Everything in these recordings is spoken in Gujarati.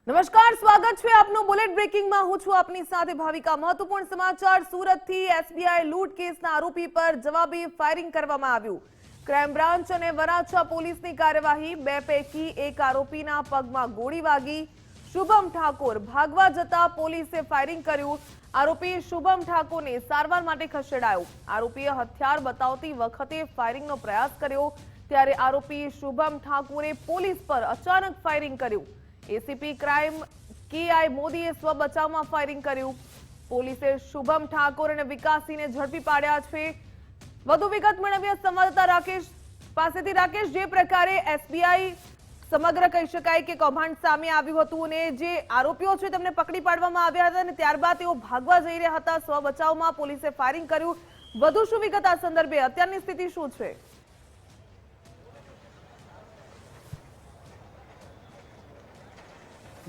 નમસ્કાર, સ્વાગત છે આપનું બુલેટ બ્રેકિંગમાં। હું છું આપની સાથે ભાવિકા। મહત્વપૂર્ણ સમાચાર સુરતથી। એસબીઆઈ લૂંટ કેસના આરોપી પર જવાબી ફાયરિંગ કરવામાં આવ્યું। ક્રાઇમ બ્રાન્ચ અને વરાછા પોલીસની કાર્યવાહી। બે પૈકી એક આરોપીના પગમાં ગોળી વાગી। શુભમ ઠાકોર ભાગવા જતા પોલીસે ફાયરિંગ કર્યું। આરોપી શુભમ ઠાકોરને સારવાર માટે ખસેડાયો। આરોપીએ હથિયાર બતાવતી વખતે ફાયરિંગનો પ્રયાસ કર્યો, ત્યારે આરોપી શુભમ ઠાકોરે પોલીસ પર અચાનક ફાયરિંગ કર્યું। एसीपी क्राइम केआई मोदीए स्व बचावમાં ફાયરિંગ કર્યું। પોલીસે શુભમ ઠાકોર અને વિકાસસિંહને ઝડપી પાડ્યા છે। વધુ વિગત મેળવીએ સંવાદદાતા રાકેશ પાસેથી। રાકેશ, જે પ્રકારે એસબીઆઈ સમગ્ર કહી શકાય કે કૌભાંડ સામે આવ્યું હતું અને જે આરોપીઓ છે તેમને પકડી પાડવામાં આવ્યા હતા અને ત્યારબાદ તેઓ ભાગવા જઈ રહ્યા હતા, સ્વ બચાવમાં પોલીસે ફાયરિંગ કર્યું। વધુ શું વિગત આ સંદર્ભે? અત્યારની સ્થિતિ શું છે?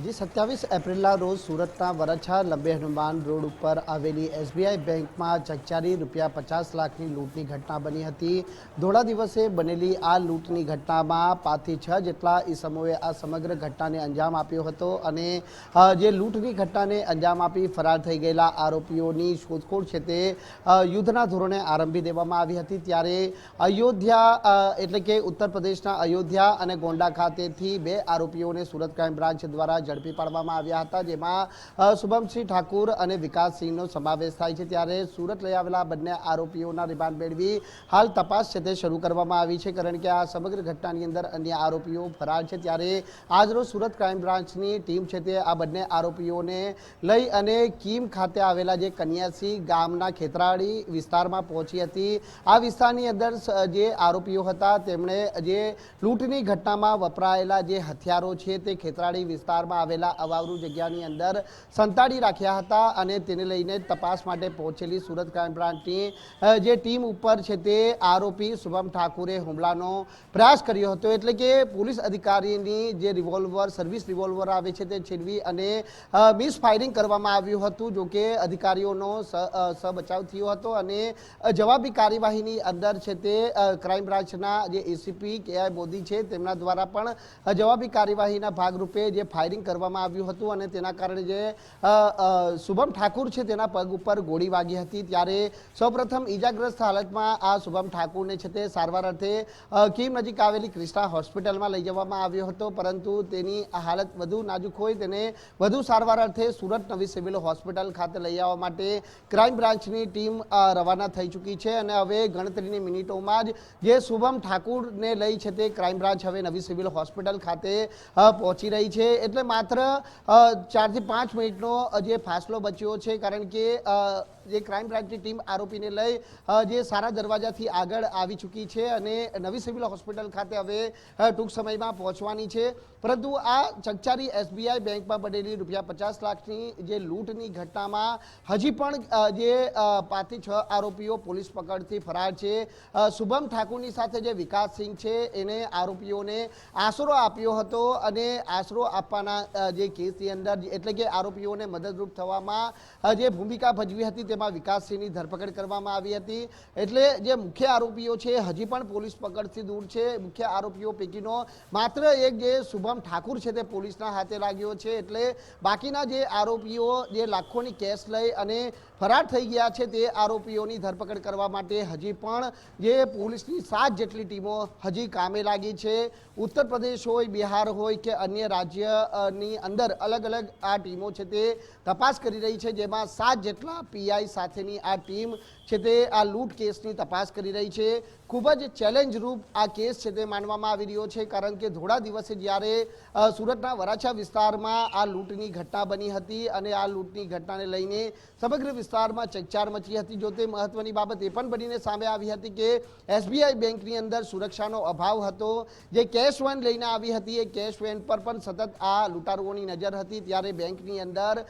जी 27 एप्रिलના રોજ સુરતના વરાછા લંબે હનુમાન રોડ ઉપર આવેલી એસબીઆઈ બેંકમાં ચકચારી ₹50 લાખની લૂંટની ઘટના બની હતી। ધોળા દિવસે બનેલી આ લૂંટની ઘટનામાં 5 થી 6 જેટલા ઈસમોએ આ સમગ્ર ઘટનાને અંજામ આપ્યો હતો અને જે લૂંટની ઘટનાને અંજામ આપી ફરાર થઈ ગયેલા આરોપીઓની શોધખોળ છે તે યુદ્ધના ધોરણે આરંભી દેવામાં આવી હતી। ત્યારે અયોધ્યા એટલે કે ઉત્તર પ્રદેશના અયોધ્યા અને ગોંડા ખાતેથી 2 આરોપીઓને સુરત ક્રાઇમ બ્રાન્ચ દ્વારા ઝડપી પાડવામાં આવ્યા હતા, જેમાં શુભમસિંહ ઠાકોર અને વિકાસસિંહનો સમાવેશ થાય છે। ત્યારે સુરત લઈ આવેલા બંને આરોપીઓના રિમાન્ડ મેળવી હાલ તપાસ છે તે શરૂ કરવામાં આવી છે, કારણ કે આ સમગ્ર ઘટનાની અંદર અન્ય આરોપીઓ ફરાર છે। ત્યારે આજરોજ સુરત ક્રાઇમ બ્રાન્ચની ટીમ છે તે આ બંને આરોપીઓને લઈ અને કીમ ખાતે આવેલા જે કન્યાસી ગામના ખેતરાળી વિસ્તારમાં પહોંચી હતી। આ વિસ્તારની અંદર જે આરોપીઓ હતા તેમણે જે લૂંટની ઘટનામાં વપરાયેલા જે હથિયારો છે તે ખેતરાળી વિસ્તારમાં આવેલા અવાવરૂ જગ્યાની અંદર સંતાડી રાખ્યા હતા અને તેને લઈને તપાસ માટે પહોંચેલી સુરત ક્રાઇમ બ્રાન્ચની જે ટીમ ઉપર છે તે આરોપી શુભમ ઠાકોરે હુમલાનો પ્રયાસ કર્યો હતો। એટલે કે પોલીસ અધિકારીની જે રિવોલ્વર સર્વિસ રિવોલ્વર આવે છે તે છીનવી અને મિસ ફાયરિંગ કરવામાં આવ્યું હતું। જો કે અધિકારીઓનો બચાવ થયો હતો અને જવાબી કાર્યવાહીની અંદર છે તે ક્રાઇમ બ્રાન્ચના જે એસીપી કેઆઈ મોદી છે તેમના દ્વારા પણ જવાબી કાર્યવાહીના ભાગરૂપે જે ફાયરિંગ કરવામાં આવ્યું હતું અને તેના કારણે જે શુભમ ઠાકોર છે તેના પગ ઉપર ગોળી વાગી હતી। ત્યારે સૌપ્રથમ ઈજાગ્રસ્ત હાલતમાં આ શુભમ ઠાકોરને છે તે સારવાર અર્થે કીમ નજીક આવેલી ક્રિસ્ટા હોસ્પિટલમાં લઈ જવામાં આવ્યો હતો, પરંતુ તેની હાલત વધુ નાજુક હોય તેને વધુ સારવાર અર્થે સુરત નવી સિવિલ હોસ્પિટલ ખાતે લઈ આવવા માટે ક્રાઇમ બ્રાન્ચની ટીમ રવાના થઈ ચૂકી છે અને હવે ગણતરીની મિનિટોમાં જ જે શુભમ ઠાકોરને લઈ છે તે ક્રાઇમ બ્રાન્ચ હવે નવી સિવિલ હોસ્પિટલ ખાતે પહોંચી રહી છે। એટલે માત્ર 4 થી 5 મિનિટનો જે ફાસલો બચ્યો છે, કારણ કે જે ક્રાઇમ બ્રાન્ચની ટીમ આરોપીને લઈ જે સારા દરવાજાથી આગળ આવી ચૂકી છે અને નવી સિવિલ હોસ્પિટલ ખાતે હવે ટૂંક સમયમાં પહોંચવાની છે। પરંતુ આ ચકચારી એસબીઆઈ બેંકમાં બનેલી ₹50 લાખની જે લૂંટની ઘટનામાં હજી પણ જે 5 થી 6 આરોપીઓ પોલીસ પકડથી ફરાર છે। શુભમ ઠાકોરની સાથે જે વિકાસસિંહ છે એને આરોપીઓને આશરો આપ્યો હતો અને આશરો આપવાના જે કેસની અંદર એટલે કે આરોપીઓને મદદરૂપ થવામાં જે ભૂમિકા ભજવી હતી તેમાં વિકાસસિંહની ધરપકડ કરવામાં આવી હતી। એટલે જે મુખ્ય આરોપીઓ છે હજી પણ પોલીસ પકડથી દૂર છે। મુખ્ય આરોપીઓ પૈકીનો માત્ર એક જે શુભમ ઠાકોર છે તે પોલીસના હાથે લાગ્યો છે। એટલે બાકીના જે આરોપીઓ જે લાખોની કેસ લઈ અને ફરાર થઈ ગયા છે તે આરોપીઓની ધરપકડ કરવા માટે હજી પણ જે પોલીસની 7 જેટલી ટીમો હજી કામે લાગી છે। ઉત્તર પ્રદેશ હોય, બિહાર હોય કે અન્ય રાજ્યની અંદર અલગ અલગ આ ટીમો છે તે તપાસ કરી રહી છે, જેમાં 7 જેટલા પીઆઈ સાથેની આ ટીમ છે તે આ લૂંટ કેસની તપાસ કરી રહી છે। ખૂબ જ ચેલેન્જ રૂપ આ કેસ છે તે માનવામાં આવી રહ્યો છે, કારણ કે ધોળા દિવસે જ્યારે સુરતના વરાછા વિસ્તારમાં આ લૂંટની ઘટના બની હતી અને આ લૂંટની ઘટનાને લઈને સમગ્ર વિસ્તારમાં ચકચાર મચી હતી। જો તે મહત્વની બાબત એ પણ બનીને સામે આવી હતી કે એસબીઆઈ બેંકની અંદર સુરક્ષાનો અભાવ હતો। જે કેશ વેન લઈને આવી હતી એ કેશ વેન પર પણ સતત આ લૂંટારુઓની નજર હતી। ત્યારે બેંકની અંદર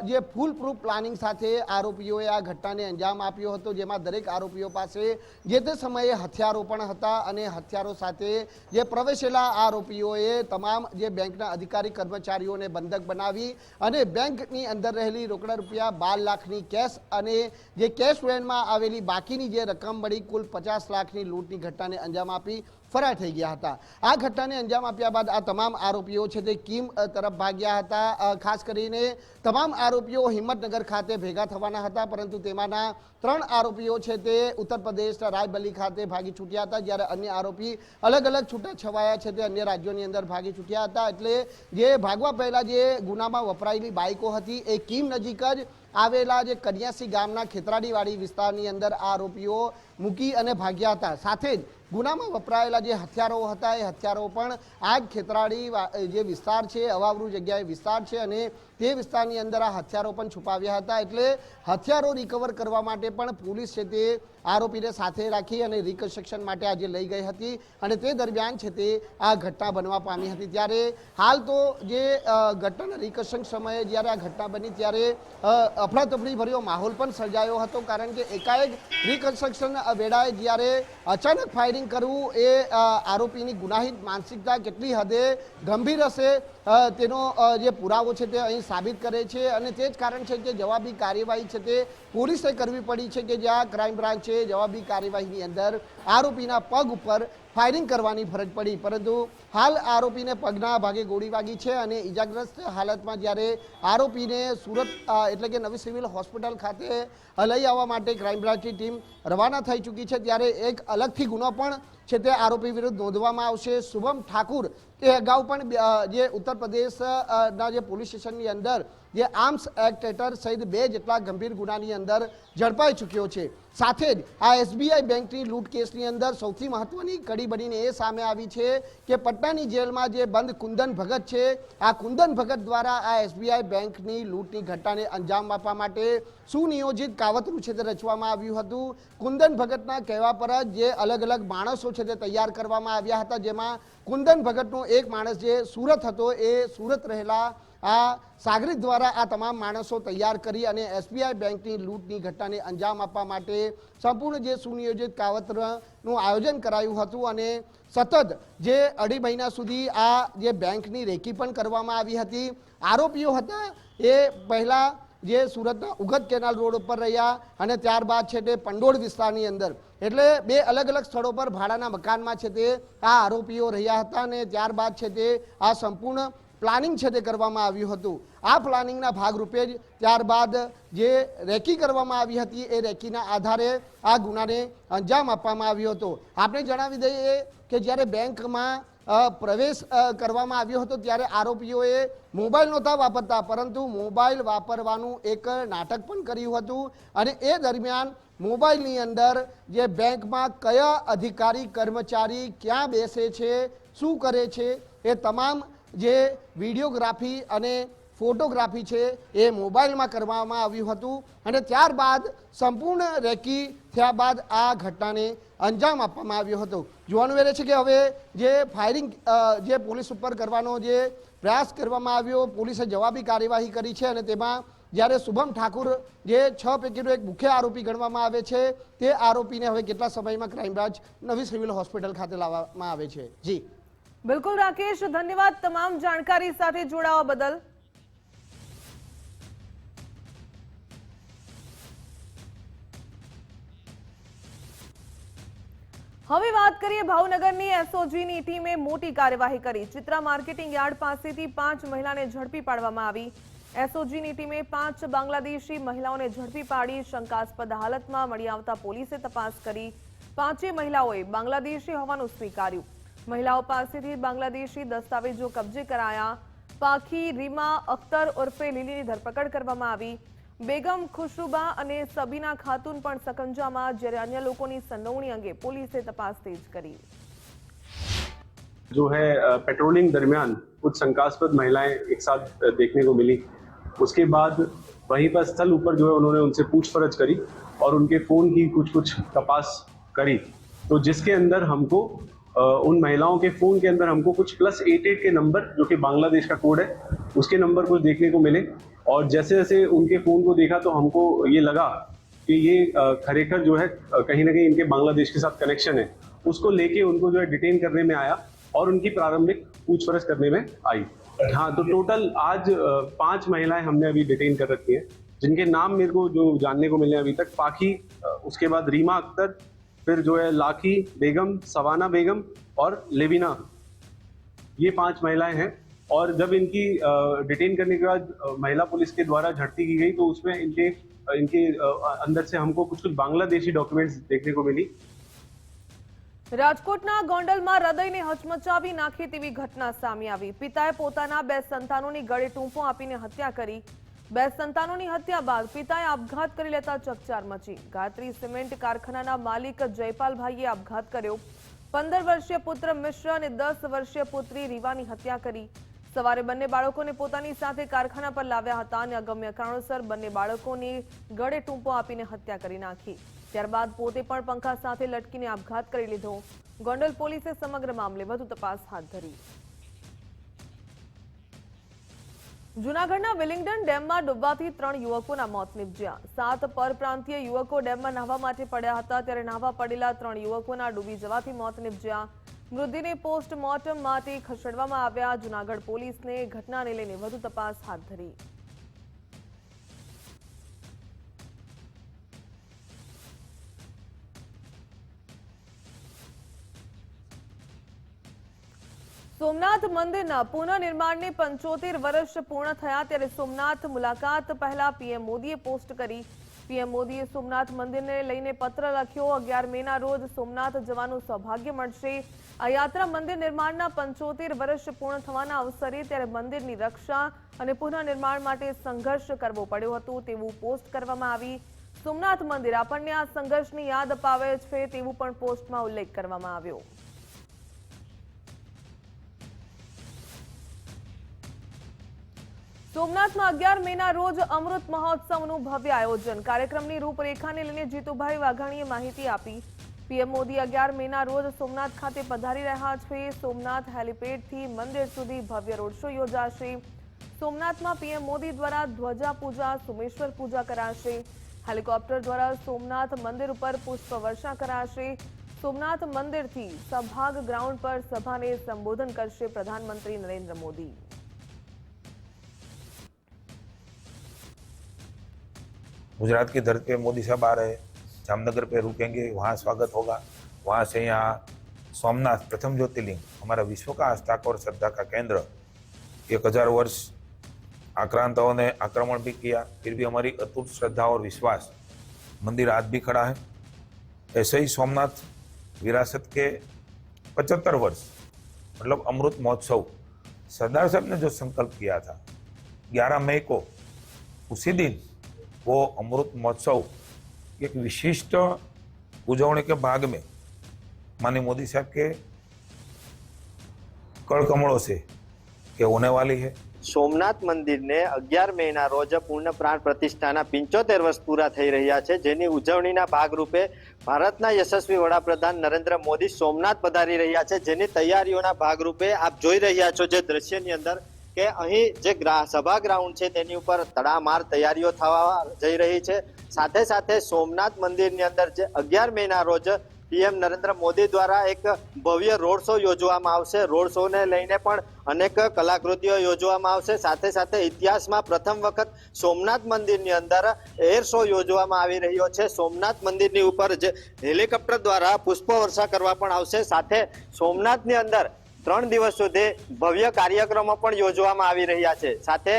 જે ફૂલ પ્રૂફ પ્લાનિંગ સાથે આરોપીઓએ આ ઘટનાને અંજામ આપ્યો હતો, જેમાં દરેક આરોપીઓ પાસે જે તે સમયે હથિયારો પણ હતા અને હથિયારો સાથે જે પ્રવેશેલા આરોપીઓએ તમામ જે બેંકના અધિકારી કર્મચારીઓને બંધક બનાવી અને બેંકની અંદર રહેલી રોકડા ₹12 લાખની કેશ અને જે કેશ વેનમાં આવેલી બાકીની જે રકમ મળી કુલ 50 લાખની લૂંટની ઘટનાને અંજામ આપી ફરાર થઈ ગયા હતા। આ ઘટનાને અંજામ આપ્યા બાદ આ તમામ આરોપીઓ છે તે કીમ તરફ ભાગ્યા હતા। ખાસ કરીને તમામ આરોપીઓ હિંમતનગર ખાતે ભેગા થવાના હતા, પરંતુ તેમાંના 3 આરોપીઓ છે તે ઉત્તર પ્રદેશના રાયબરેલી ખાતે ભાગી છૂટ્યા હતા, જ્યારે અન્ય આરોપી અલગ અલગ છૂટા છવાયા છે તે અન્ય રાજ્યોની અંદર ભાગી છૂટ્યા હતા। એટલે જે ભાગવા પહેલા જે ગુનામાં વપરાયેલી બાઇકો હતી એ કીમ નજીક જ આવેલા જે કન્યાસી ગામના ખેતરાડીવાડી વિસ્તારની અંદર આરોપીઓ મૂકી અને ભાગ્યા હતા। સાથે જ ગુનામાં વપરાયેલા જે હથિયારો હતા એ હથિયારો પણ આ જ ખેતરાડી જે વિસ્તાર છે, અવાવરૂ જગ્યાએ વિસ્તાર છે અને તે વિસ્તારની અંદર આ હથિયારો પણ છુપાવ્યા હતા। એટલે હથિયારો રિકવર કરવા માટે પણ પોલીસ છે તે આરોપીને સાથે રાખી અને રિકન્સ્ટ્રક્શન માટે આજે લઈ ગઈ હતી અને તે દરમિયાન છે તે આ ઘટના બનવા પામી હતી। ત્યારે હાલ તો જે ઘટનાના રિકન્સ્ટ્રક્શન સમયે જ્યારે આ ઘટના બની ત્યારે અફરાતફરી ભર્યો માહોલ પણ સર્જાયો હતો, કારણ કે એકાએક રિકન્સ્ટ્રક્શન વેળાએ જ્યારે અચાનક ફાયરિંગ કરવું એ આરોપીની ગુનાહિત માનસિકતા કેટલી હદે ગંભીર હશે તેનો જે પુરાવો છે તે અહીં સાબિત કરે છે અને તે જ કારણ છે કે જવાબી કાર્યવાહી છે તે પોલીસે કરવી પડી છે કે જ્યાં ક્રાઇમ બ્રાન્ચે જવાબી કાર્યવાહીની અંદર આરોપીના પગ ઉપર ફાયરિંગ કરવાની ફરજ પડી, પરંતુ હાલ આરોપીને પગના ભાગે ગોળી વાગી છે અને ઇજાગ્રસ્ત હાલતમાં જ્યારે આરોપીને સુરત એટલે કે નવી સિવિલ હોસ્પિટલ ખાતે લઈ આવવા માટે ક્રાઇમ બ્રાન્ચની ટીમ રવાના થઈ ચૂકી છે, ત્યારે એક અલગથી ગુનો પણ છે તે આરોપી વિરુદ્ધ નોંધવામાં આવશે। શુભમ ઠાકુર એ અગાઉ પણ જે ઉત્તર પ્રદેશના જે પોલીસ સ્ટેશનની અંદર જે આર્મ્સ એક્ટ હેઠળ સહિત 2 જેટલા ગંભીર ગુનાની અંદર ઝડપાઈ ચૂક્યો છે। સાથે જ આ એસબીઆઈ બેંકની લૂંટ કેસની અંદર સૌથી મહત્વની કડી બનીને એ સામે આવી છે કે પટનાની જેલમાં જે બંધ કુંદન ભગત છે, આ કુંદન ભગત દ્વારા આ એસબીઆઈ બેંકની લૂંટની ઘટનાને અંજામ આપવા માટે સુનિયોજિત કાવતરું છે તે રચવામાં આવ્યું હતું। કુંદન ભગતના કહેવા પર જ જે અલગ અલગ માણસો છે તે તૈયાર કરવામાં આવ્યા હતા, જેમાં કુંદન ભગતનો એક માણસ જે સુરત હતો એ સુરત રહેલા આ સાગરિત દ્વારા આ તમામ માણસો તૈયાર કરી અને એસબીઆઈ બેંકની લૂંટની ઘટનાને અંજામ આપવા માટે સંપૂર્ણ જે સુનિયોજિત કાવતરનું આયોજન કરાયું હતું અને સતત જે 2.5 મહિના સુધી આ જે બેંકની રેકી પણ કરવામાં આવી હતી। આરોપીઓ હતા એ પહેલા જે સુરતના ઉગત કેનાલ રોડ ઉપર રહ્યા અને ત્યારબાદ છે તે પંડોળ વિસ્તારની અંદર, એટલે 2 અલગ અલગ સ્થળો પર ભાડાના મકાનમાં છે તે આ આરોપીઓ રહ્યા હતા અને ત્યારબાદ છે તે આ સંપૂર્ણ પ્લાનિંગ છે તે કરવામાં આવ્યું હતું। આ પ્લાનિંગના ભાગરૂપે જ ત્યારબાદ જે રેકી કરવામાં આવી હતી એ રેકીના આધારે આ ગુનાને અંજામ આપવામાં આવ્યો હતો। આપણે જણાવી દઈએ કે જ્યારે બેંકમાં પ્રવેશ કરવામાં આવ્યો હતો ત્યારે આરોપીઓએ મોબાઈલ નહોતા વાપરતા, પરંતુ મોબાઈલ વાપરવાનું એક નાટક પણ કર્યું હતું અને એ દરમિયાન મોબાઈલની અંદર જે બેંકમાં કયા અધિકારી કર્મચારી ક્યાં બેસે છે, શું કરે છે, એ તમામ જે વિડીયોગ્રાફી અને ફોટોગ્રાફી છે એ મોબાઈલમાં કરવામાં આવ્યું હતું અને ત્યારબાદ સંપૂર્ણ રેકી થયા બાદ આ ઘટનાને અંજામ આપવામાં આવ્યો હતો। જોવાનું એ છે કે હવે જે ફાયરિંગ જે પોલીસ ઉપર કરવાનો જે પ્રયાસ કરવામાં આવ્યો, પોલીસે જવાબી કાર્યવાહી કરી છે અને તેમાં જ્યારે શુભમ ઠાકુર જે 6 પૈકીનો એક મુખ્ય આરોપી ગણવામાં આવે છે તે આરોપીને હવે કેટલા સમયમાં ક્રાઇમ બ્રાન્ચ નવી સિવિલ હોસ્પિટલ ખાતે લાવવામાં આવે છે। જી બિલકુલ રાકેશ, ધન્યવાદ તમામ જાણકારી સાથે જોડાવા બદલ। હવે વાત કરીએ ભાવનગરની એસઓજીની ટીમે મોટી કાર્યવાહી કરી। ચિત્રા માર્કેટિંગ યાર્ડ પાસેથી 5 મહિલાને ઝડપી પાડવામાં આવી। એસઓજીની ટીમે 5 બાંગ્લાદેશી મહિલાઓને ઝડપી પાડી શંકાસ્પદ હાલતમાં મળી આવતા પોલીસે તપાસ કરી। 5 મહિલાઓએ બાંગ્લાદેશી હોવાનું સ્વીકાર્યું। મહિલાઓ પાસેથી બાંગ્લાદેશી દસ્તાવેજો કબજે કરાયા। પાખી રીમા અખ્તર ઉર્ફે લીલીની ધરપકડ કરવામાં આવી। બેગમ ખુશરૂબા અને સબીના ખાતુન પણ સકંજામાં, જ્યારે અન્ય લોકોની સંડોવણી અંગે પોલીસે તપાસ તેજ કરી। जो है पेट्रोलिंग दरमियान कुछ शंकास्पद महिलाएं एक साथ देखने को मिली। उसके बाद वहीं पर स्थल ऊपर जो है उन्होंने उनसे पूछपरछ करी और उनके फ़ोन की कुछ तपास करी, तो जिसके अंदर हमको उन महिलाओं के फ़ोन के अंदर हमको कुछ +88 के नंबर, जो कि बांग्लादेश का कोड है, उसके नंबर कुछ देखने को मिले। और जैसे जैसे उनके फ़ोन को देखा तो हमको ये लगा कि ये खरेखर जो है कहीं ना कहीं इनके बांग्लादेश के साथ कनेक्शन है। उसको लेके उनको जो है डिटेन करने में आया और उनकी प्रारंभिक पूछपरछ करने में आई। हाँ, तो टोटल आज 5 महिलाएं हमने अभी डिटेन कर रखी हैं, जिनके नाम मेरे को जो जानने को मिले अभी तक, पाखी, उसके बाद रीमा अख्तर, फिर जो है लाखी बेगम, सवाना बेगम और लेविना, ये 5 महिलाएं हैं। और जब इनकी डिटेन करने के बाद महिला पुलिस के द्वारा झड़ती की गई तो उसमें इनके अंदर से हमको कुछ बांग्लादेशी डॉक्यूमेंट्स देखने को मिली। રાજકોટના ગોંડલમાં હૃદયને હચમચાવી નાખે તેવી ઘટના સામે આવી। પિતાએ પોતાના 2 સંતાનોની ગળે ટૂંપો આપીને હત્યા કરી। 2 સંતાનોની હત્યા બાદ પિતાએ આપઘાત કરી લેતા ચકચાર મચી। ગાયત્રી સિમેન્ટ કારખાનાના માલિક જયપાલભાઈએ આપઘાત કર્યો। 15 વર્ષીય પુત્ર મિશ્ર અને 10 વર્ષીય પુત્રી રીવાની હત્યા કરી। સવારે બંને બાળકોને પોતાની સાથે કારખાના પર લાવ્યા હતા અને અગમ્ય કારણોસર બંને બાળકોને ગળે ટૂંપો આપીને હત્યા કરી નાખી। ત્યારબાદ પોતે પણ પંખા સાથે લટકીને આપઘાત કરી લીધો। ગોંડલ પોલીસે સમગ્ર મામલે વધુ તપાસ હાથ ધરી। જૂનાગઢના વિલિંગડન ડેમમાં ડૂબવાથી 3 યુવકોના મોત નિપજ્યા। 7 પરપ્રાંતીય યુવકો ડેમમાં નહાવા માટે પડ્યા હતા ત્યારે નહાવા પડેલા 3 યુવકોના ડૂબી જવાથી મોત નિપજ્યા। મૃતદેહને પોસ્ટમોર્ટમ માટે ખસેડવામાં આવ્યા। જૂનાગઢ પોલીસને ઘટનાને લઈને વધુ તપાસ હાથ ધરી। સોમનાથ મંદિરના પુનઃનિર્માણને 75 વર્ષ પૂર્ણ થયા ત્યારે સોમનાથ મુલાકાત પહેલા પીએમ મોદીએ પોસ્ટ કરી। પીએમ મોદીએ સોમનાથ મંદિરને લઈને પત્ર લખ્યો। 11 મેના રોજ સોમનાથ જવાનું સૌભાગ્ય મળશે। આ યાત્રા મંદિર નિર્માણના 75 વર્ષ પૂર્ણ થવાના અવસરે ત્યારે મંદિરની રક્ષા અને પુનઃનિર્માણ માટે સંઘર્ષ કરવો પડ્યો હતો તેવું પોસ્ટ કરવામાં આવી। સોમનાથ મંદિર આપણને આ સંઘર્ષની યાદ અપાવે છે તેવું પણ પોસ્ટમાં ઉલ્લેખ કરવામાં આવ્યો। સોમનાથમાં 11 મેના રોજ અમૃત મહોત્સવનું ભવ્ય આયોજન। કાર્યક્રમની રૂપરેખાને લઈને જીતુભાઈ વાઘાણીએ માહિતી આપી। પીએમ મોદી 11 મેના રોજ સોમનાથ ખાતે પધારી રહ્યા છે। સોમનાથ હેલિપેડથી મંદિર સુધી ભવ્ય રોડ શો યોજાશે। સોમનાથમાં પીએમ મોદી દ્વારા ધ્વજા પૂજા, સોમેશ્વર પૂજા કરાશે। હેલિકોપ્ટર દ્વારા સોમનાથ મંદિર ઉપર પુષ્પ વર્ષા કરાશે। સોમનાથ મંદિરથી સભાગ ગ્રાઉન્ડ પર સભાને સંબોધન કરશે પ્રધાનમંત્રી નરેન્દ્ર મોદી। गुजरात की धरती पे मोदी साहब आ रहे हैं, जामनगर पे रुकेंगे, वहाँ स्वागत होगा। वहाँ से यहाँ सोमनाथ प्रथम ज्योतिर्लिंग, हमारा विश्व का आस्था और श्रद्धा का केंद्र, 1000 वर्ष आक्रांताओं ने आक्रमण भी किया, फिर भी हमारी अटूट श्रद्धा और विश्वास, मंदिर आज भी खड़ा है। ऐसे ही सोमनाथ विरासत के 75 वर्ष मतलब अमृत महोत्सव, सरदार साहब ने जो संकल्प किया था 11 मई को, उसी दिन वो अमृत महोत्सव एक विशिष्ट उजवणी के भाग में माननीय मोदी साहब के कड़ कमलों से के होने वाली है। સોમનાથ મંદિરને 11 મેના રોજ પૂર્ણ પ્રાણ પ્રતિષ્ઠાના 75 વર્ષ પૂરા થઈ રહ્યા છે, જેની ઉજવણીના ભાગરૂપે ભારતના યશસ્વી વડાપ્રધાન નરેન્દ્ર મોદી સોમનાથ પધારી રહ્યા છે, જેની તૈયારીઓના ભાગરૂપે આપ જોઈ રહ્યા છો જે દ્રશ્યની અંદર કે અહીં જે સભા ગ્રાઉન્ડ છે તેની ઉપર તડામાર તૈયારીઓ થવા જઈ રહી છે। સાથે સાથે સોમનાથ મંદિરની અંદર જે 11 મેના રોજ પીએમ નરેન્દ્ર મોદી દ્વારા એક ભવ્ય રોડ શો યોજવામાં આવશે। રોડ શોને લઈને પણ અનેક કલાકૃતિઓ યોજવામાં આવશે। સાથે સાથે ઇતિહાસમાં પ્રથમ વખત સોમનાથ મંદિરની અંદર એર શો યોજવામાં આવી રહ્યો છે। સોમનાથ મંદિરની ઉપર જે હેલિકોપ્ટર દ્વારા પુષ્પ વર્ષા કરવા પણ આવશે। સાથે સોમનાથની અંદર 3 દિવસ સુધી ભવ્ય કાર્યક્રમો પણ યોજવામાં આવી રહ્યા છે। સાથે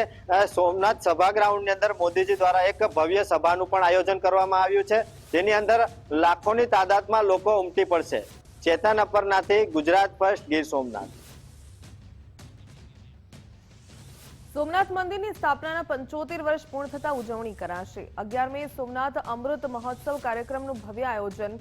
સોમનાથ સભા ગ્રાઉન્ડની અંદર મોદીજી દ્વારા એક ભવ્ય સભાનું પણ આયોજન કરવામાં આવ્યું છે, જેની અંદર લાખોની તાદાદમાં લોકો ઉમટી પડશે। ચેતન અપરનાથી, ગુજરાત ફર્સ્ટ, ગીર સોમનાથ। સોમનાથ મંદિરની સ્થાપનાના 75 વર્ષ પૂર્ણ થતા ઉજવણી કરાશે। 11 મે સોમનાથ અમૃત મહોત્સવ કાર્યક્રમનું ભવ્ય આયોજન।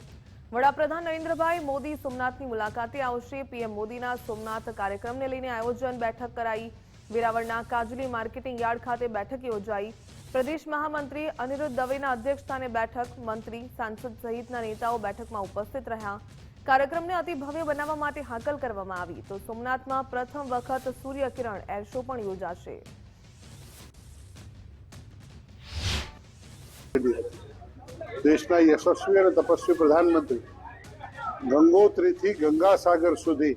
વડાપ્રધાન નરેન્દ્રભાઈ મોદી સોમનાથની મુલાકાતે આવશે। પીએમ મોદીના સોમનાથ કાર્યક્રમને લઈને આયોજન બેઠક કરાઈ। વેરાવળના કાજલી માર્કેટિંગ યાર્ડ ખાતે બેઠક યોજાઈ। પ્રદેશ મહામંત્રી અનિરુદ્ધ દવેના અધ્યક્ષસ્થાને બેઠક, મંત્રી, સાંસદ સહિતના નેતાઓ બેઠકમાં ઉપસ્થિત રહ્યા। કાર્યક્રમને અતિ ભવ્ય બનાવવા માટે હાકલ કરવામાં આવી તો સોમનાથમાં પ્રથમ વખત સૂર્યકિરણ એર શો પણ યોજાશે। દેશના યશસ્વી અને તપસ્વી પ્રધાનમંત્રી ગંગોત્રીથી ગંગાસાગર સુધી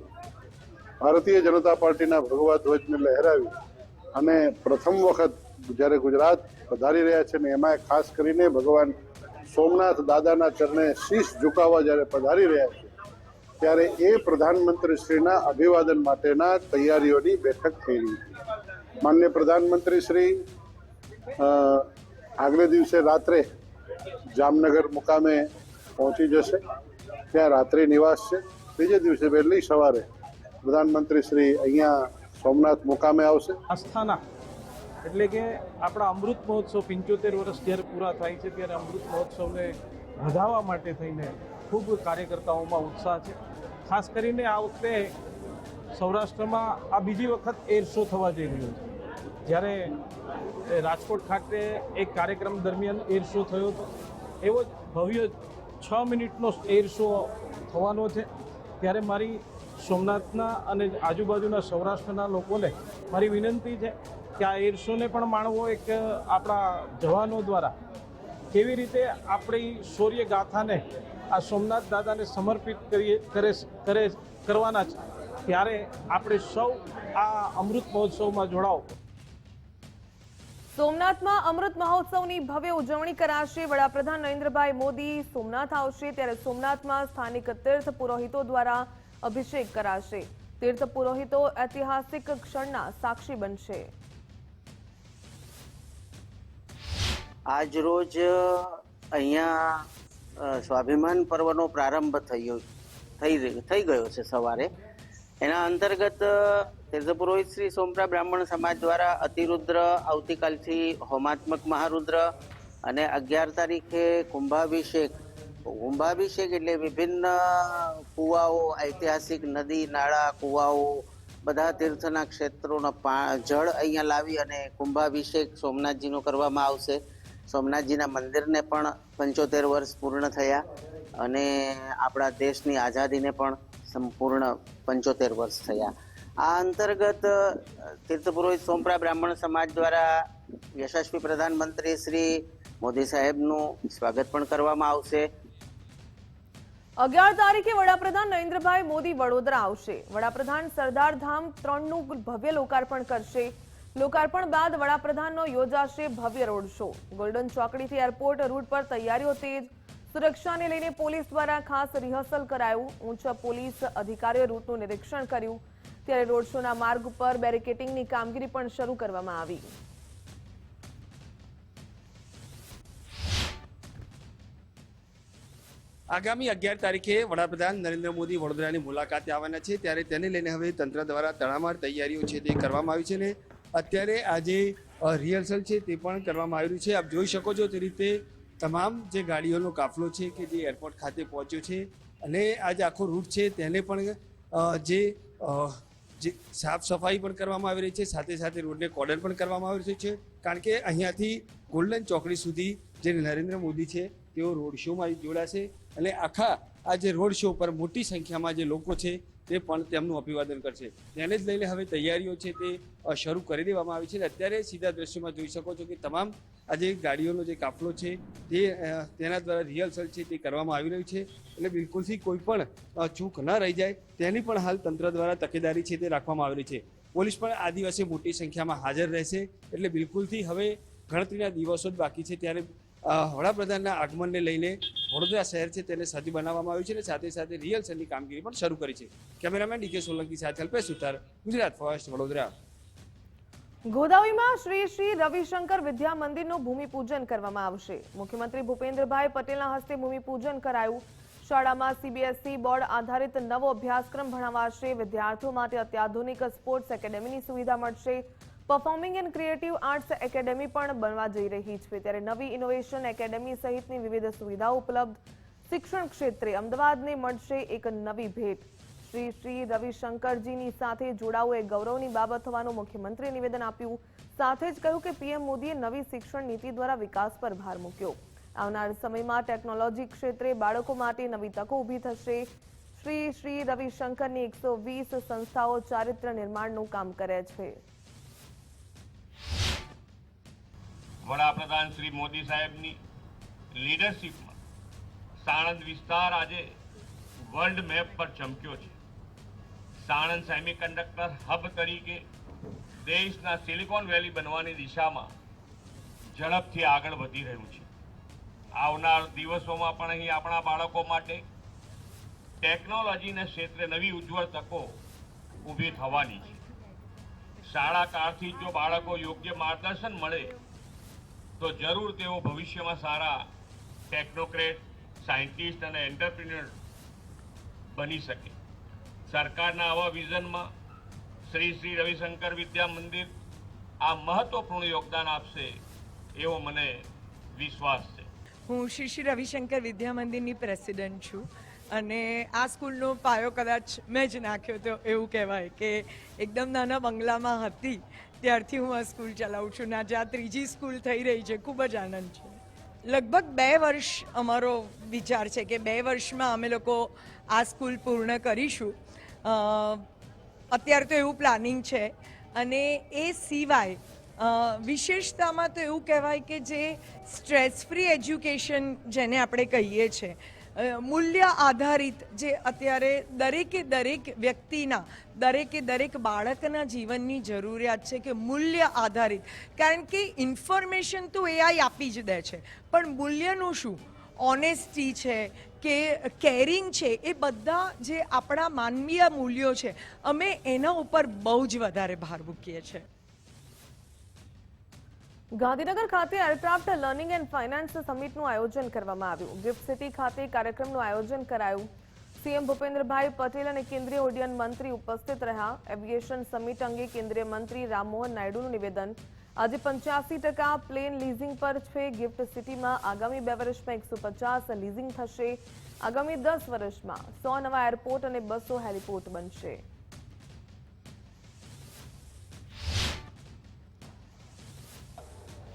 ભારતીય જનતા પાર્ટીના ભગવા ધ્વજને લહેરાવી અને પ્રથમ વખત જ્યારે ગુજરાત પધારી રહ્યા છે ને એમાં ખાસ કરીને ભગવાન સોમનાથ દાદાના ચરણે શીશ ઝુકાવવા જ્યારે પધારી રહ્યા છે ત્યારે એ પ્રધાનમંત્રી શ્રીના અભિવાદન માટેના તૈયારીઓની બેઠક થઈ રહી છે. માનનીય પ્રધાનમંત્રી શ્રી આગલે દિવસે રાત્રે જામનગર મુકામે પહોંચી જશે. ત્યાં રાત્રિ નિવાસ છે. બીજે દિવસે વહેલી સવારે પ્રધાનમંત્રી શ્રી અહીંયા સોમનાથ મુકામે આવશે. આસ્થાના એટલે કે આપણા અમૃત મહોત્સવ 75 વર્ષ જ્યારે પૂરા થાય છે ત્યારે અમૃત મહોત્સવને વધાવવા માટે થઈને ખૂબ કાર્યકર્તાઓમાં ઉત્સાહ છે. ખાસ કરીને આ વખતે સૌરાષ્ટ્રમાં આ બીજી વખત એર શો થવા જઈ રહ્યો છે. જ્યારે રાજકોટ ખાતે એક કાર્યક્રમ દરમિયાન એર શો થયો હતો, એવો જ ભવ્ય 6 મિનિટનો એર શો થવાનો છે. ત્યારે મારી સોમનાથના અને આજુબાજુના સૌરાષ્ટ્રના લોકોને મારી વિનંતી છે કે આ એર શોને પણ માણવો. એક આપણા જવાનો દ્વારા કેવી રીતે આપણી શૌર્ય ગાથાને આ સોમનાથ દાદાને સમર્પિત કરવાના છે, ત્યારે આપણે સૌ આ અમૃત મહોત્સવમાં જોડાઓ. સોમનાથમાં અમૃત મહોત્સવની ભવ્ય ઉજવણી કરાશે. વડાપ્રધાન નરેન્દ્રભાઈ મોદી સોમનાથ આવશે ત્યારે સોમનાથમાં સ્થાનિક તીર્થ પુરોહિતો દ્વારા અભિષેક કરાશે. તીર્થ પુરોહિતો ઐતિહાસિક ક્ષણના સાક્ષી બનશે. આજ રોજ અહીંયા સ્વાભિમાન પર્વનો પ્રારંભ થઈ ગયો છે સવારે. એના અંતર્ગત તીર્થ પુરોહિત શ્રી સોમપ્રા બ્રાહ્મણ સમાજ દ્વારા અતિરુદ્ર, આવતીકાલથી હોમાત્મક મહારુદ્ર અને 11 તારીખે કુંભાભિષેક એટલે વિભિન્ન કુવાઓ, ઐતિહાસિક નદી, નાળા, કુવાઓ, બધા તીર્થના ક્ષેત્રોનો જળ અહીંયા લાવી અને કુંભાભિષેક સોમનાથજીનો કરવામાં આવશે. સોમનાથજીના મંદિરને પણ 75 વર્ષ પૂર્ણ થયા અને આપણા દેશની આઝાદીને પણ સંપૂર્ણ 75 વર્ષ થયા. આ અંતર્ગત તીર્થ પુરોહિત સોમપ્રા બ્રાહ્મણ સમાજ દ્વારા યશસ્વી પ્રધાનમંત્રી શ્રી મોદી સાહેબનું સ્વાગત પણ કરવામાં આવશે. 11 તારીખે વડાપ્રધાન નરેન્દ્રભાઈ મોદી વડોદરા આવશે. વડાપ્રધાન સરદાર ધામ 3નું ભવ્ય લોકાર્પણ કરશે. લોકાર્પણ બાદ વડાપ્રધાનનો યોજાશે ભવ્ય રોડ શો. ગોલ્ડન ચોકડીથી એરપોર્ટ રૂટ પર તૈયારીઓ તેજ. સુરક્ષાને લઈને પોલીસ દ્વારા ખાસ રિહર્સલ કરાયું. ઉચ્ચ પોલીસ અધિકારીઓએ રૂટનું નિરીક્ષણ કર્યું. ત્યારે રોડ શોના માર્ગ ઉપર બેરિકેડિંગની કામગીરી પણ શરૂ કરવામાં આવી. આગામી 11 તારીખે વડાપ્રધાન નરેન્દ્ર મોદી વડોદરાની મુલાકાતે આવવાના છે. ત્યારે તેને લઈને હવે તંત્ર દ્વારા તડામાર તૈયારીઓ છે તે કરવામાં આવી છે ને અત્યારે આજે રિહર્સલ છે તે પણ કરવામાં આવ્યું છે. આપ જોઈ શકો છો તે રીતે તમામ જે ગાડીઓનો કાફલો છે કે જે એરપોર્ટ ખાતે પહોંચ્યો છે અને આ જે આખો રૂટ છે તેને પણ જે સાફ સફાઈ પણ કરવામાં આવી રહી છે, સાથે સાથે રોડને કોર્ડન પણ કરવામાં આવી રહ્યું છે. કારણ કે અહીંયાથી ગોલ્ડન ચોકડી સુધી જે નરેન્દ્ર મોદી છે તેઓ રોડ શોમાં જોડાશે અને આખા આ જે રોડ શો પર મોટી સંખ્યામાં જે લોકો છે તે પણ તેમનું અભિવાદન કરશે. તેને જ લઈને હવે તૈયારીઓ છે તે શરૂ કરી દેવામાં આવી છે. અત્યારે સીધા દ્રશ્યોમાં જોઈ શકો છો કે તમામ આ જે ગાડીઓનો જે કાફલો છે તેના દ્વારા રિહર્સલ છે તે કરવામાં આવી રહ્યું છે. એટલે બિલકુલથી કોઈ પણ ચૂક ન રહી જાય તેની પણ હાલ તંત્ર દ્વારા તકેદારી છે તે રાખવામાં આવી રહી છે. પોલીસ પણ આ દિવસે મોટી સંખ્યામાં હાજર રહેશે. એટલે બિલકુલથી હવે ગણતરીના દિવસો જ બાકી છે ત્યારે વડાપ્રધાનના આગમનને લઈને વડોદરા શહેર છે તેને સજ્જ બનાવવામાં આવ્યું છે અને સાથે સાથે રિહર્સલની કામગીરી પણ શરૂ કરી છે. કેમેરામેન ડીકે સોલંકી સાથે અલ્પેશ સુતાર, ગુજરાત ફર્સ્ટ, વડોદરા. ગોદાવીમાં શ્રી શ્રી રવિશંકર વિદ્યા મંદિરનું ભૂમિપૂજન કરવામાં આવશે. મુખ્યમંત્રી ભૂપેન્દ્રભાઈ પટેલના હસ્તે ભૂમિપૂજન કરાયું. શાળામાં સીબીએસઈ બોર્ડ આધારિત નવો અભ્યાસક્રમ ભણાવાશે. વિદ્યાર્થીઓ માટે અત્યાધુનિક સ્પોર્ટ્સ એકેડેમીની સુવિધા મળશે. Performing and creative arts academy પણ બનવા જઈ રહી છે. ત્યારે નવી ઇનોવેશન એકેડેમી સહિતની વિવિધ સુવિધાઓ ઉપલબ્ધ. શિક્ષણ ક્ષેત્રે અમદાવાદને મળશે એક નવી ભેટ. શ્રી શ્રી રવિશંકરજીની સાથે જોડાવું એ ગૌરવની બાબત હોવાનું મુખ્યમંત્રીએ નિવેદન આપ્યું. સાથે જ કહ્યું કે પીએમ મોદીએ નવી શિક્ષણ નીતિ દ્વારા વિકાસ પર ભાર મૂક્યો. આવનાર સમયમાં ટેકનોલોજી ક્ષેત્રે બાળકો માટે નવી તકો ઊભી થશે. શ્રી શ્રી રવિશંકરની 120 સંસ્થાઓ ચારિત્ર્ય નિર્માણનું કામ કરે છે. વડાપ્રધાન શ્રી મોદી સાહેબની લીડરશીપમાં સાણંદ વિસ્તાર આજે વર્લ્ડ મેપ પર ચમક્યો છે. સાણંદ સેમિકન્ડક્ટર હબ તરીકે દેશના સિલિકોન વેલી બનવાની દિશામાં ઝડપથી આગળ વધી રહ્યું છે. આવનાર દિવસોમાં પણ અહીં આપણા બાળકો માટે ટેકનોલોજીના ક્ષેત્રે નવી ઉજ્જવળ તકો ઊભી થવાની છે. શાળા કાળથી જો બાળકો યોગ્ય માર્ગદર્શન મળે તો જરૂર તેઓ ભવિષ્યમાં સારા ટેકનોક્રેટ, સાયન્ટિસ્ટ અને એન્ટરપ્રિન્યોર બની શકે. સરકારના આવા વિઝનમાં શ્રી રવિશંકર વિદ્યા મંદિર આ મહત્વપૂર્ણ યોગદાન આપશે એવો મને વિશ્વાસ છે. હું શ્રી રવિશંકર વિદ્યા મંદિરની પ્રેસિડેન્ટ છું અને આ સ્કૂલનો પાયો કદાચ મેં જ નાખ્યો તો એવું કહેવાય કે એકદમ નાના બંગલામાં હતી ત્યારથી હું આ સ્કૂલ ચલાવું છું ને આજે આ ત્રીજી સ્કૂલ થઈ રહી છે. ખૂબ જ આનંદ છે. લગભગ 2 વર્ષ અમારો વિચાર છે કે 2 વર્ષમાં અમે લોકો આ સ્કૂલ પૂર્ણ કરીશું. અત્યારે તો એવું પ્લાનિંગ છે અને એ સિવાય વિશેષતામાં તો એવું કહેવાય કે જે સ્ટ્રેસ ફ્રી એજ્યુકેશન જેને આપણે કહીએ છીએ, મૂલ્ય આધારિત, જે અત્યારે દરેક વ્યક્તિના, દરેક બાળકના જીવનની જરૂરિયાત છે કે મૂલ્ય આધારિત. કારણ કે ઇન્ફોર્મેશન તો એઆઈ આપી જ દે છે, પણ મૂલ્યનું શું, ઓનેસ્ટી છે કે કેરિંગ છે, એ બધા જે આપણા માનવીય મૂલ્યો છે અમે એના ઉપર બહુ જ વધારે ભાર મૂકીએ છીએ. ગાંધીનગર ખાતે એરક્રાફ્ટ લર્નિંગ એન્ડ ફાઇનાન્સ સમિટનું આયોજન કરવામાં આવ્યું. ગિફ્ટ સિટી ખાતે કાર્યક્રમનું આયોજન કરાયું. સીએમ ભૂપેન્દ્રભાઈ પટેલ અને કેન્દ્રીય ઉડ્ડયન મંત્રી ઉપસ્થિત રહ્યા. એવિએશન સમિટ અંગે કેન્દ્રીય મંત્રી રામમોહન નાયડુનું નિવેદન. આજે 85% પ્લેન લીઝિંગ પર છે. ગિફ્ટ સિટીમાં આગામી 2 વર્ષમાં 150 લીઝિંગ થશે. આગામી 10 વર્ષમાં 100 નવા એરપોર્ટ અને 200 હેલીપોર્ટ બનશે.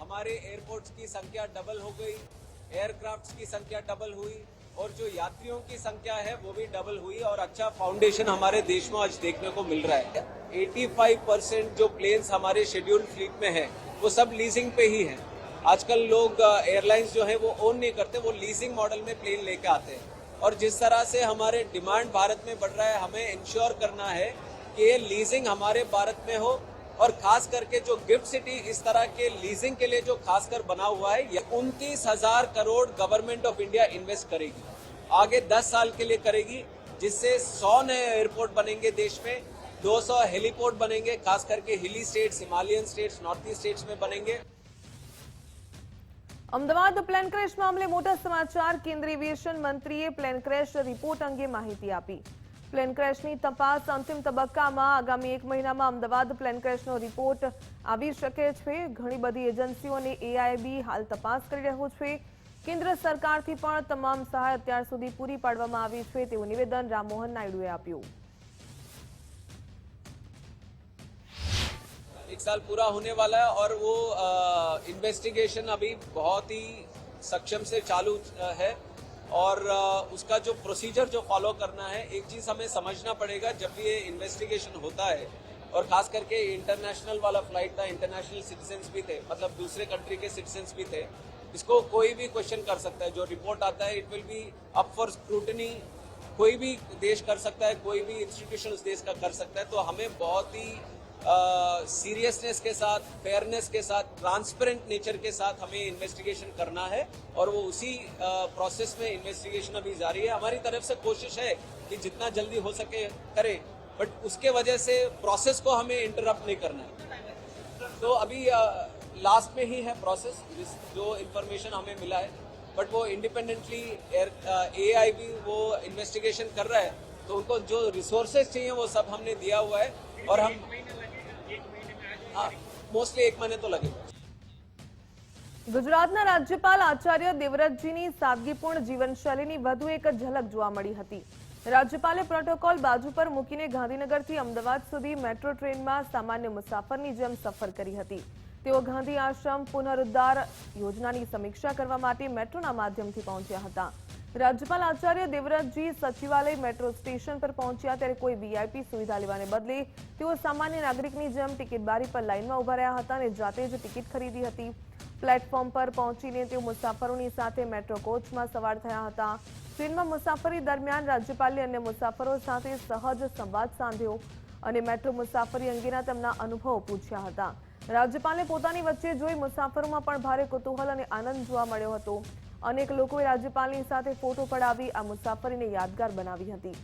हमारे एयरपोर्ट्स की संख्या डबल हो गई, एयरक्राफ्ट्स की संख्या डबल हुई और जो यात्रियों की संख्या है वो भी डबल हुई और अच्छा फाउंडेशन हमारे देश में आज देखने को मिल रहा है. 85% जो प्लेन्स हमारे शेड्यूल्ड फ्लीट में है वो सब लीजिंग पे ही है. आजकल लोग एयरलाइंस जो है वो ओन नहीं करते, वो लीजिंग मॉडल में प्लेन लेके आते हैं. और जिस तरह से हमारे डिमांड भारत में बढ़ रहा है, हमें इंश्योर करना है कि ये लीजिंग हमारे भारत में हो. और खास करके जो गिफ्ट सिटी इस तरह के लीजिंग के लिए जो खासकर बना हुआ है, ये 29,000 crore government of India invest करेगी, आगे 10 साल के लिए करेगी, जिससे 100 नए एयरपोर्ट बनेंगे देश में, 200 हेलीपोर्ट बनेंगे, खास करके हिली states, Himalayan states, north east states में बनेंगे. અમદાવાદ પ્લેન ક્રેશ મામલે મોટા સમાચાર. કેન્દ્રીય એવિએશન મંત્રીએ પ્લેન ક્રેશ રિપોર્ટ અંગે માહિતી આપી. પ્લેન ક્રેશની તપાસ અંતિમ તબક્કામાં. આગામી 1 મહિનામાં અમદાવાદ પ્લેન ક્રેશનો રિપોર્ટ આવી શકે છે. ઘણી બધી એજન્સીઓ અને એઆઈબી હાલ તપાસ કરી રહ્યું છે. કેન્દ્ર સરકારથી પણ તમામ સહાય અત્યાર સુધી પૂરી પાડવામાં આવી છે તેવું નિવેદન રામમોહન નાયડુએ આપ્યું. 1 साल पूरा होने वाला है और वो इन्वेस्टिगेशन अभी बहुत ही सक्षम से चालू है और उसका जो प्रोसीजर जो फॉलो करना है, एक चीज हमें समझना पड़ेगा, जब भी ये इन्वेस्टिगेशन होता है और खास करके इंटरनेशनल वाला फ्लाइट था, इंटरनेशनल सिटीजन्स भी थे, मतलब दूसरे कंट्री के सिटीजन्स भी थे, इसको कोई भी क्वेश्चन कर सकता है. जो रिपोर्ट आता है it will be up for scrutiny. कोई भी देश कर सकता है, कोई भी इंस्टीट्यूशन उस देश का कर सकता है. तो हमें बहुत ही सीरियसनेस के साथ, फेयरनेस के साथ, ट्रांसपेरेंट नेचर के साथ हमें इन्वेस्टिगेशन करना है और वो उसी प्रोसेस में इन्वेस्टिगेशन अभी जारी है. हमारी तरफ से कोशिश है कि जितना जल्दी हो सके करें, बट उसके वजह से प्रोसेस को हमें इंटरप्ट नहीं करना है. तो अभी लास्ट में ही है प्रोसेस, जो इन्फॉर्मेशन हमें मिला है, बट वो इंडिपेंडेंटली एआईबी वो इन्वेस्टिगेशन कर रहा है. तो उनको जो रिसोर्सेज चाहिए वो सब हमने दिया हुआ है और हम मोस्टली 1 महीने तो लगेगा. ગુજરાતના રાજ્યપાલ આચાર્ય દેવવ્રતજીની સાદગીપૂર્ણ જીવનશૈલીની વધુ એક ઝલક જોવા મળી હતી. રાજ્યપાલે પ્રોટોકોલ બાજુ પર મૂકીને ગાંધીનગરથી અમદાવાદ સુધી મેટ્રો ટ્રેનમાં સામાન્ય મુસાફરની જેમ સફર કરી હતી. તેઓ ગાંધી આશ્રમ પુનરુદ્ધાર યોજનાની સમીક્ષા કરવા માટે મેટ્રોના માધ્યમથી પહોંચ્યા હતા. રાજ્યપાલ આચાર્ય દેવવ્રતજી સચિવાલય મેટ્રો સ્ટેશન પર પહોંચ્યા ત્યારે કોઈ વીઆઈપી સુવિધા લેવાને બદલે તેઓ સામાન્ય નાગરિકની જેમ ટિકિટ બારી પર લાઇનમાં ઉભા રહ્યા હતા અને જાતે જ ટિકિટ ખરીદી હતી. પ્લેટફોર્મ પર પહોંચીને તેઓ મુસાફરોની સાથે મેટ્રો કોચમાં સવાર થયા હતા. ટ્રેનમાં મુસાફરી દરમિયાન રાજ્યપાલે અન્ય મુસાફરો સાથે સહજ સંવાદ સાધ્યો અને મેટ્રો મુસાફરી અંગેના તેમના અનુભવો પૂછ્યા હતા. રાજ્યપાલે પોતાની વચ્ચે જોઈ મુસાફરોમાં પણ ભારે કુતૂહલ અને આનંદ જોવા મળ્યો હતો. અનેક લોકોએ રાજ્યપાલની સાથે ફોટો પડાવી આ મુસાફરીને યાદગાર બનાવી હતી.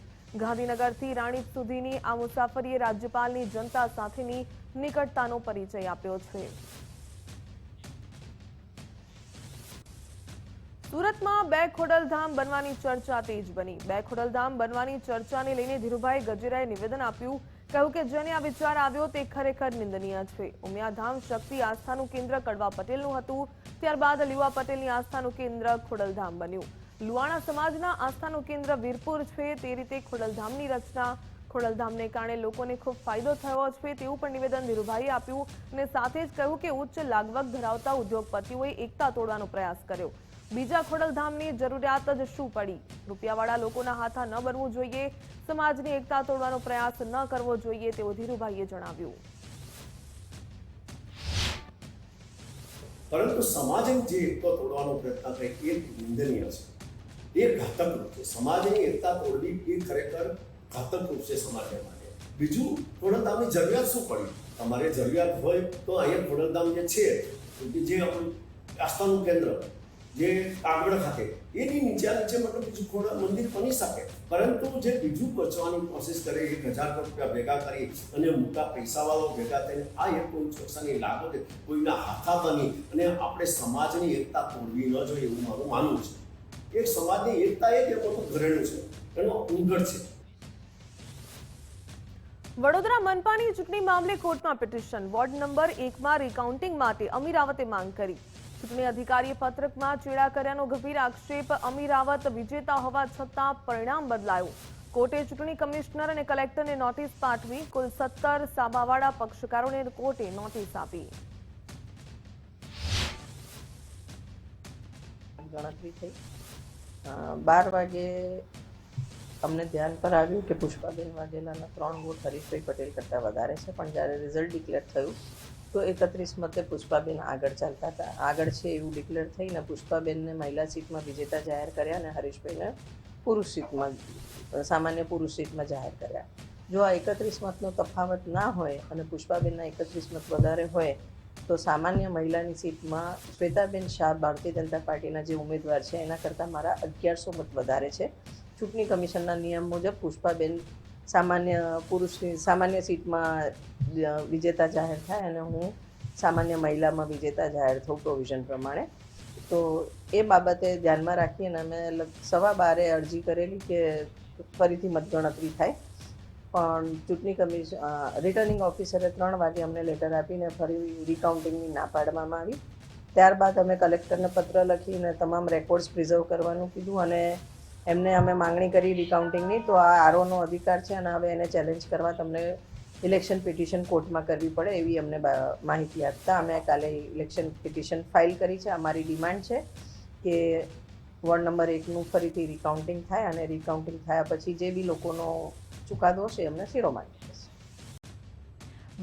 ગાંધીનગરથી રાણીપ સુધીની આ મુસાફરીએ રાજ્યપાલની જનતા સાથેની નિકટતાનો પરિચય આપ્યો છે. સુરતમાં બે ખોડલધામ બનવાની ચર્ચા તેજ બની. બે ખોડલધામ બનવાની ચર્ચાને લઈને ધીરુભાઈ ગજેરાએ નિવેદન આપ્યું. કહ્યું કે જેને આ વિચાર આવ્યો તે ખરેખર નિંદનીય છે. ઉમિયાધામ શક્તિ આસ્થાનું કેન્દ્ર કડવા પટેલનું હતું. ત્યારબાદ લીવા પટેલની આસ્થાનું કેન્દ્ર ખોડલધામ બન્યું. લુહાણા સમાજના આસ્થાનું કેન્દ્ર વીરપુર છે. તે રીતે ખોડલધામની રચના. ખોડલધામને કારણે લોકોને ખૂબ ફાયદો થયો છે તેવું પણ નિવેદન ધીરુભાઈએ આપ્યું અને સાથે જ કહ્યું કે ઉચ્ચ લાગવગ ધરાવતા ઉદ્યોગપતિઓએ એકતા તોડવાનો પ્રયાસ કર્યો. બીજા ખોડલધામની જરૂરિયાત જ શું પડી? રૂપિયાવાળા લોકોના હાથા ન બનવું જોઈએ. સમાજની એકતા તોડવાનો પ્રયાસ ન કરવો જોઈએ તેવું ધીરુભાઈએ જણાવ્યું. પરંતુ સમાજની જે એકતા તોડવાનો પ્રયત્ન કરે એ નિંદનીય છે, એ ઘાતક રૂપ છે. સમાજની એકતા તોડવી એ ખરેખર ઘાતક રૂપ છે સમાજ માટે. બીજું, ખોડલધામની જરૂરિયાત શું પડી? તમારે જરૂરિયાત હોય તો અહીંયા ખોડલધામ જે છે જે આપણું આસ્થાનું કેન્દ્ર જે કાગડ ખાતે એની નીચે મતલબ બીજું ખોડા મંદિર બની શકે. પરંતુ જે બીજું બચવાની કોશિશ કરે 1000 રૂપિયા ભેગા કરી અને મોટા પૈસાવાળો ભેગા થઈને આ એક કોઈ ચોકસાની લાગો કે કોઈના હાથા બની અને આપણે સમાજની એકતા તોડવી ન જોઈએ એવું મારું માનવું છે. એક સમાજની એકતા એ મોટું ઘરેણું છે, એનો ઉંગર છે. વડોદરા મનપાની ચૂંટણી મામલે કોર્ટમાં પિટિશન. વોર્ડ નંબર 1માં રિકાઉન્ટિંગ માટે અમીરાવતે માંગ કરી. ચૂંટણી અધિકારીએ પત્રકમાં ચેડા કર્યાનો ગંભીર આક્ષેપ. અમીરાવત વિજેતા હોવા છતાં પરિણામ બદલાયું. કોર્ટે ચૂંટણી કમિશનર અને કલેક્ટરને નોટિસ પાઠવી. કુલ 17 સાબાવાળા પક્ષકારોને કોર્ટે નોટિસ આપી. ગણતરી થઈ 12 વાગે અમને ધ્યાન પર આવ્યું કે પુષ્પાબેન વાઘેલાના 3 વોટ હરીશભાઈ પટેલ કરતાં વધારે છે. પણ જ્યારે રિઝલ્ટ ડિક્લેર થયું તો 31 મતે પુષ્પાબેન આગળ ચાલતા હતા. આગળ છે એવું ડિક્લેર થઈને પુષ્પાબેનને મહિલા સીટમાં વિજેતા જાહેર કર્યા અને હરીશભાઈને પુરુષ સીટમાં સામાન્ય પુરુષ સીટમાં જાહેર કર્યા. જો આ 31 મતનો તફાવત ના હોય અને પુષ્પાબેનના 31 મત વધારે હોય તો સામાન્ય મહિલાની સીટમાં શ્વેતાબેન શાહ ભારતીય જનતા પાર્ટીના જે ઉમેદવાર છે એના કરતાં મારા 1100 મત વધારે છે. ચૂંટણી કમિશનના નિયમ મુજબ પુષ્પાબેન સામાન્ય સીટમાં વિજેતા જાહેર થાય અને હું સામાન્ય મહિલામાં વિજેતા જાહેર થઉં પ્રોવિઝન પ્રમાણે. તો એ બાબતે ધ્યાનમાં રાખીને અમે 12:15 અરજી કરેલી કે ફરીથી મતગણતરી થાય. પણ ચૂંટણી કમિશન રિટર્નિંગ ઓફિસરે 3 વાગે અમને લેટર આપીને ફરી રિકાઉન્ટિંગની ના પાડવામાં આવી. ત્યારબાદ અમે કલેક્ટરને પત્ર લખીને તમામ રેકોર્ડ્સ પ્રિઝર્વ કરવાનું કીધું અને એમને અમે માંગણી કરી રિકાઉન્ટિંગની. તો આ આરઓનો અધિકાર છે અને હવે એને ચેલેન્જ કરવા તમને ઇલેક્શન પિટિશન કોર્ટમાં કરવી પડે એવી અમને માહિતી આપતા અમે કાલે ઇલેક્શન પિટિશન ફાઇલ કરી છે. અમારી ડિમાન્ડ છે કે વોર્ડ નંબર 1નું ફરીથી રિકાઉન્ટિંગ થાય અને રિકાઉન્ટિંગ થયા પછી જે બી લોકોનો ચુકાદો છે એમને શિરોમાન્ય થશે.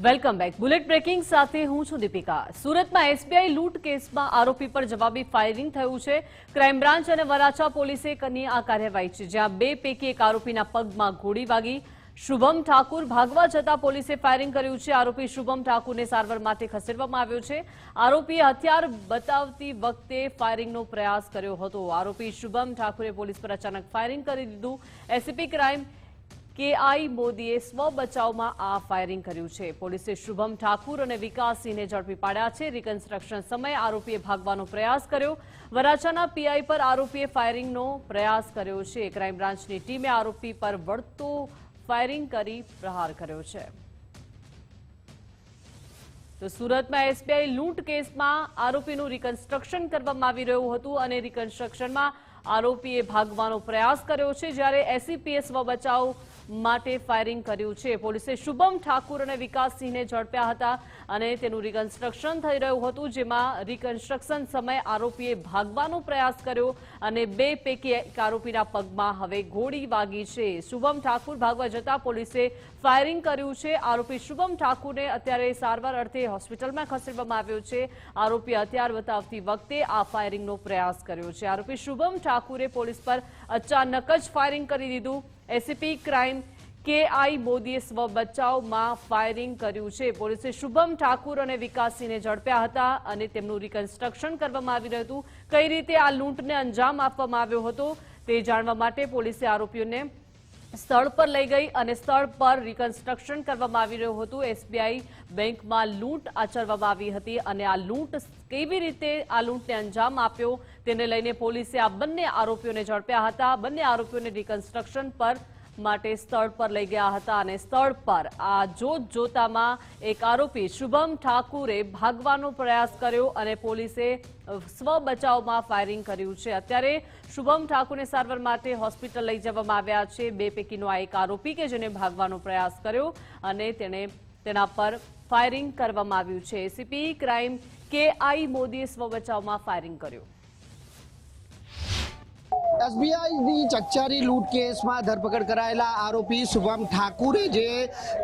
Welcome back. બુલેટ બ્રેકિંગ સાથે હું છું દીપિકા. સુરતમાં એસબીઆઈ લૂંટ કેસમાં આરોપી પર જવાબી ફાયરિંગ થયું છે. ક્રાઇમ બ્રાન્ચ અને વરાછા પોલીસે કરી આ કાર્યવાહી છે, જ્યાં 2 પૈકી એક આરોપીના પગમાં ગોળી વાગી. શુભમ ઠાકુર ભાગવા જતા પોલીસે ફાયરિંગ કર્યું છે. આરોપી શુભમ ઠાકુરને સારવાર માટે ખસેડવામાં આવ્યો છે. આરોપીએ હથિયાર બતાવતી વખતે ફાયરિંગનો પ્રયાસ કર્યો હતો. આરોપી શુભમ ઠાકુરે પોલીસ પર અચાનક ફાયરિંગ કરી દીધું. એસીપી ક્રાઇમ KI મોદીએ સ્વ બચાવમાં આ ફાયરિંગ કર્યું છે. પોલીસે શુભમ ઠાકુર અને વિકાસસિંહને ઝડપી પાડ્યા છે. રિકન્સ્ટ્રક્શન સમયે આરોપીએ ભાગવાનો પ્રયાસ કર્યો. વરાછાના પીઆઈ પર આરોપીએ ફાયરિંગનો પ્રયાસ કર્યો છે. ક્રાઇમ બ્રાન્ચની ટીમે આરોપી પર વળતો ફાયરિંગ કરી પ્રહાર કર્યો છે. તો સુરતમાં એસબીઆઈ લૂંટ કેસમાં આરોપીનું રિકન્સ્ટ્રક્શન કરવામાં આવી રહ્યું હતું અને રિકન્સ્ટ્રક્શનમાં આરોપીએ ભાગવાનો પ્રયાસ કર્યો છે, જ્યારે એસીપીએ સ્વ બચાવ માટે ફાયરિંગ કર્યું છે. પોલીસે શુભમ ઠાકુર અને વિકાસસિંહને ઝડપ્યા હતા અને તેનું રિકન્સ્ટ્રક્શન થઈ રહ્યું હતું, જેમાં રિકન્સ્ટ્રક્શન સમયે આરોપીએ ભાગવાનો પ્રયાસ કર્યો અને 2 પૈકી એક આરોપીના પગમાં હવે ગોળી વાગી છે. શુભમ ઠાકુર ભાગવા જતા પોલીસે ફાયરિંગ કર્યું છે. આરોપી શુભમ ઠાકુરને અત્યારે સારવાર અર્થે હોસ્પિટલમાં ખસેડવામાં આવ્યો છે. આરોપી હથિયાર બતાવતી વખતે આ ફાયરિંગનો પ્રયાસ કર્યો છે. આરોપી શુભમ ઠાકુરે પોલીસ પર અચાનક જ ફાયરિંગ કરી દીધું. એસીપી ક્રાઇમ KI મોદીએ સ્વ બચાવમાં ફાયરિંગ કર્યું છે. પોલીસે શુભમ ઠાકુર અને વિકાસસિંહને ઝડપ્યા હતા અને તેમનું રિકન્સ્ટ્રક્શન કરવામાં આવી રહ્યું હતું. કઈ રીતે આ લૂંટને અંજામ આપવામાં આવ્યો હતો તે જાણવા માટે પોલીસે આરોપીઓને સ્થળ પર લઈ ગઈ અને સ્થળ પર રિકન્સ્ટ્રક્શન કરવામાં આવી રહ્યું હતું. SBI બેંકમાં લૂંટ આચરવામાં આવી હતી અને આ લૂંટ કેવી રીતે આ લૂંટને અંજામ આપ્યો તેને લઈને પોલીસે આ બંને આરોપીઓને ઝડપ્યા હતા. બંને આરોપીઓને રિકન્સ્ટ્રક્શન પર માટે સ્થળ પર લઈ ગયા હતા અને સ્થળ પર આ જોતામાં એક આરોપી શુભમ ઠાકુરે ભાગવાનો પ્રયાસ કર્યો અને પોલીસે સ્વ બચાવમાં ફાયરિંગ કર્યું છે. અત્યારે શુભમ ઠાકુરને સારવાર માટે હોસ્પિટલ લઈ જવામાં આવ્યા છે. બે પૈકીનો આ એક આરોપી કે જેને ભાગવાનો પ્રયાસ કર્યો અને તેના પર ફાયરિંગ કરવામાં આવ્યું છે. એસીપી ક્રાઇમ KI મોદીએ સ્વ બચાવમાં ફાયરિંગ કર્યું. SBIની ચકચારી લૂંટ કેસમાં ધરપકડ કરાયેલા આરોપી શુભમ ઠાકુરે જે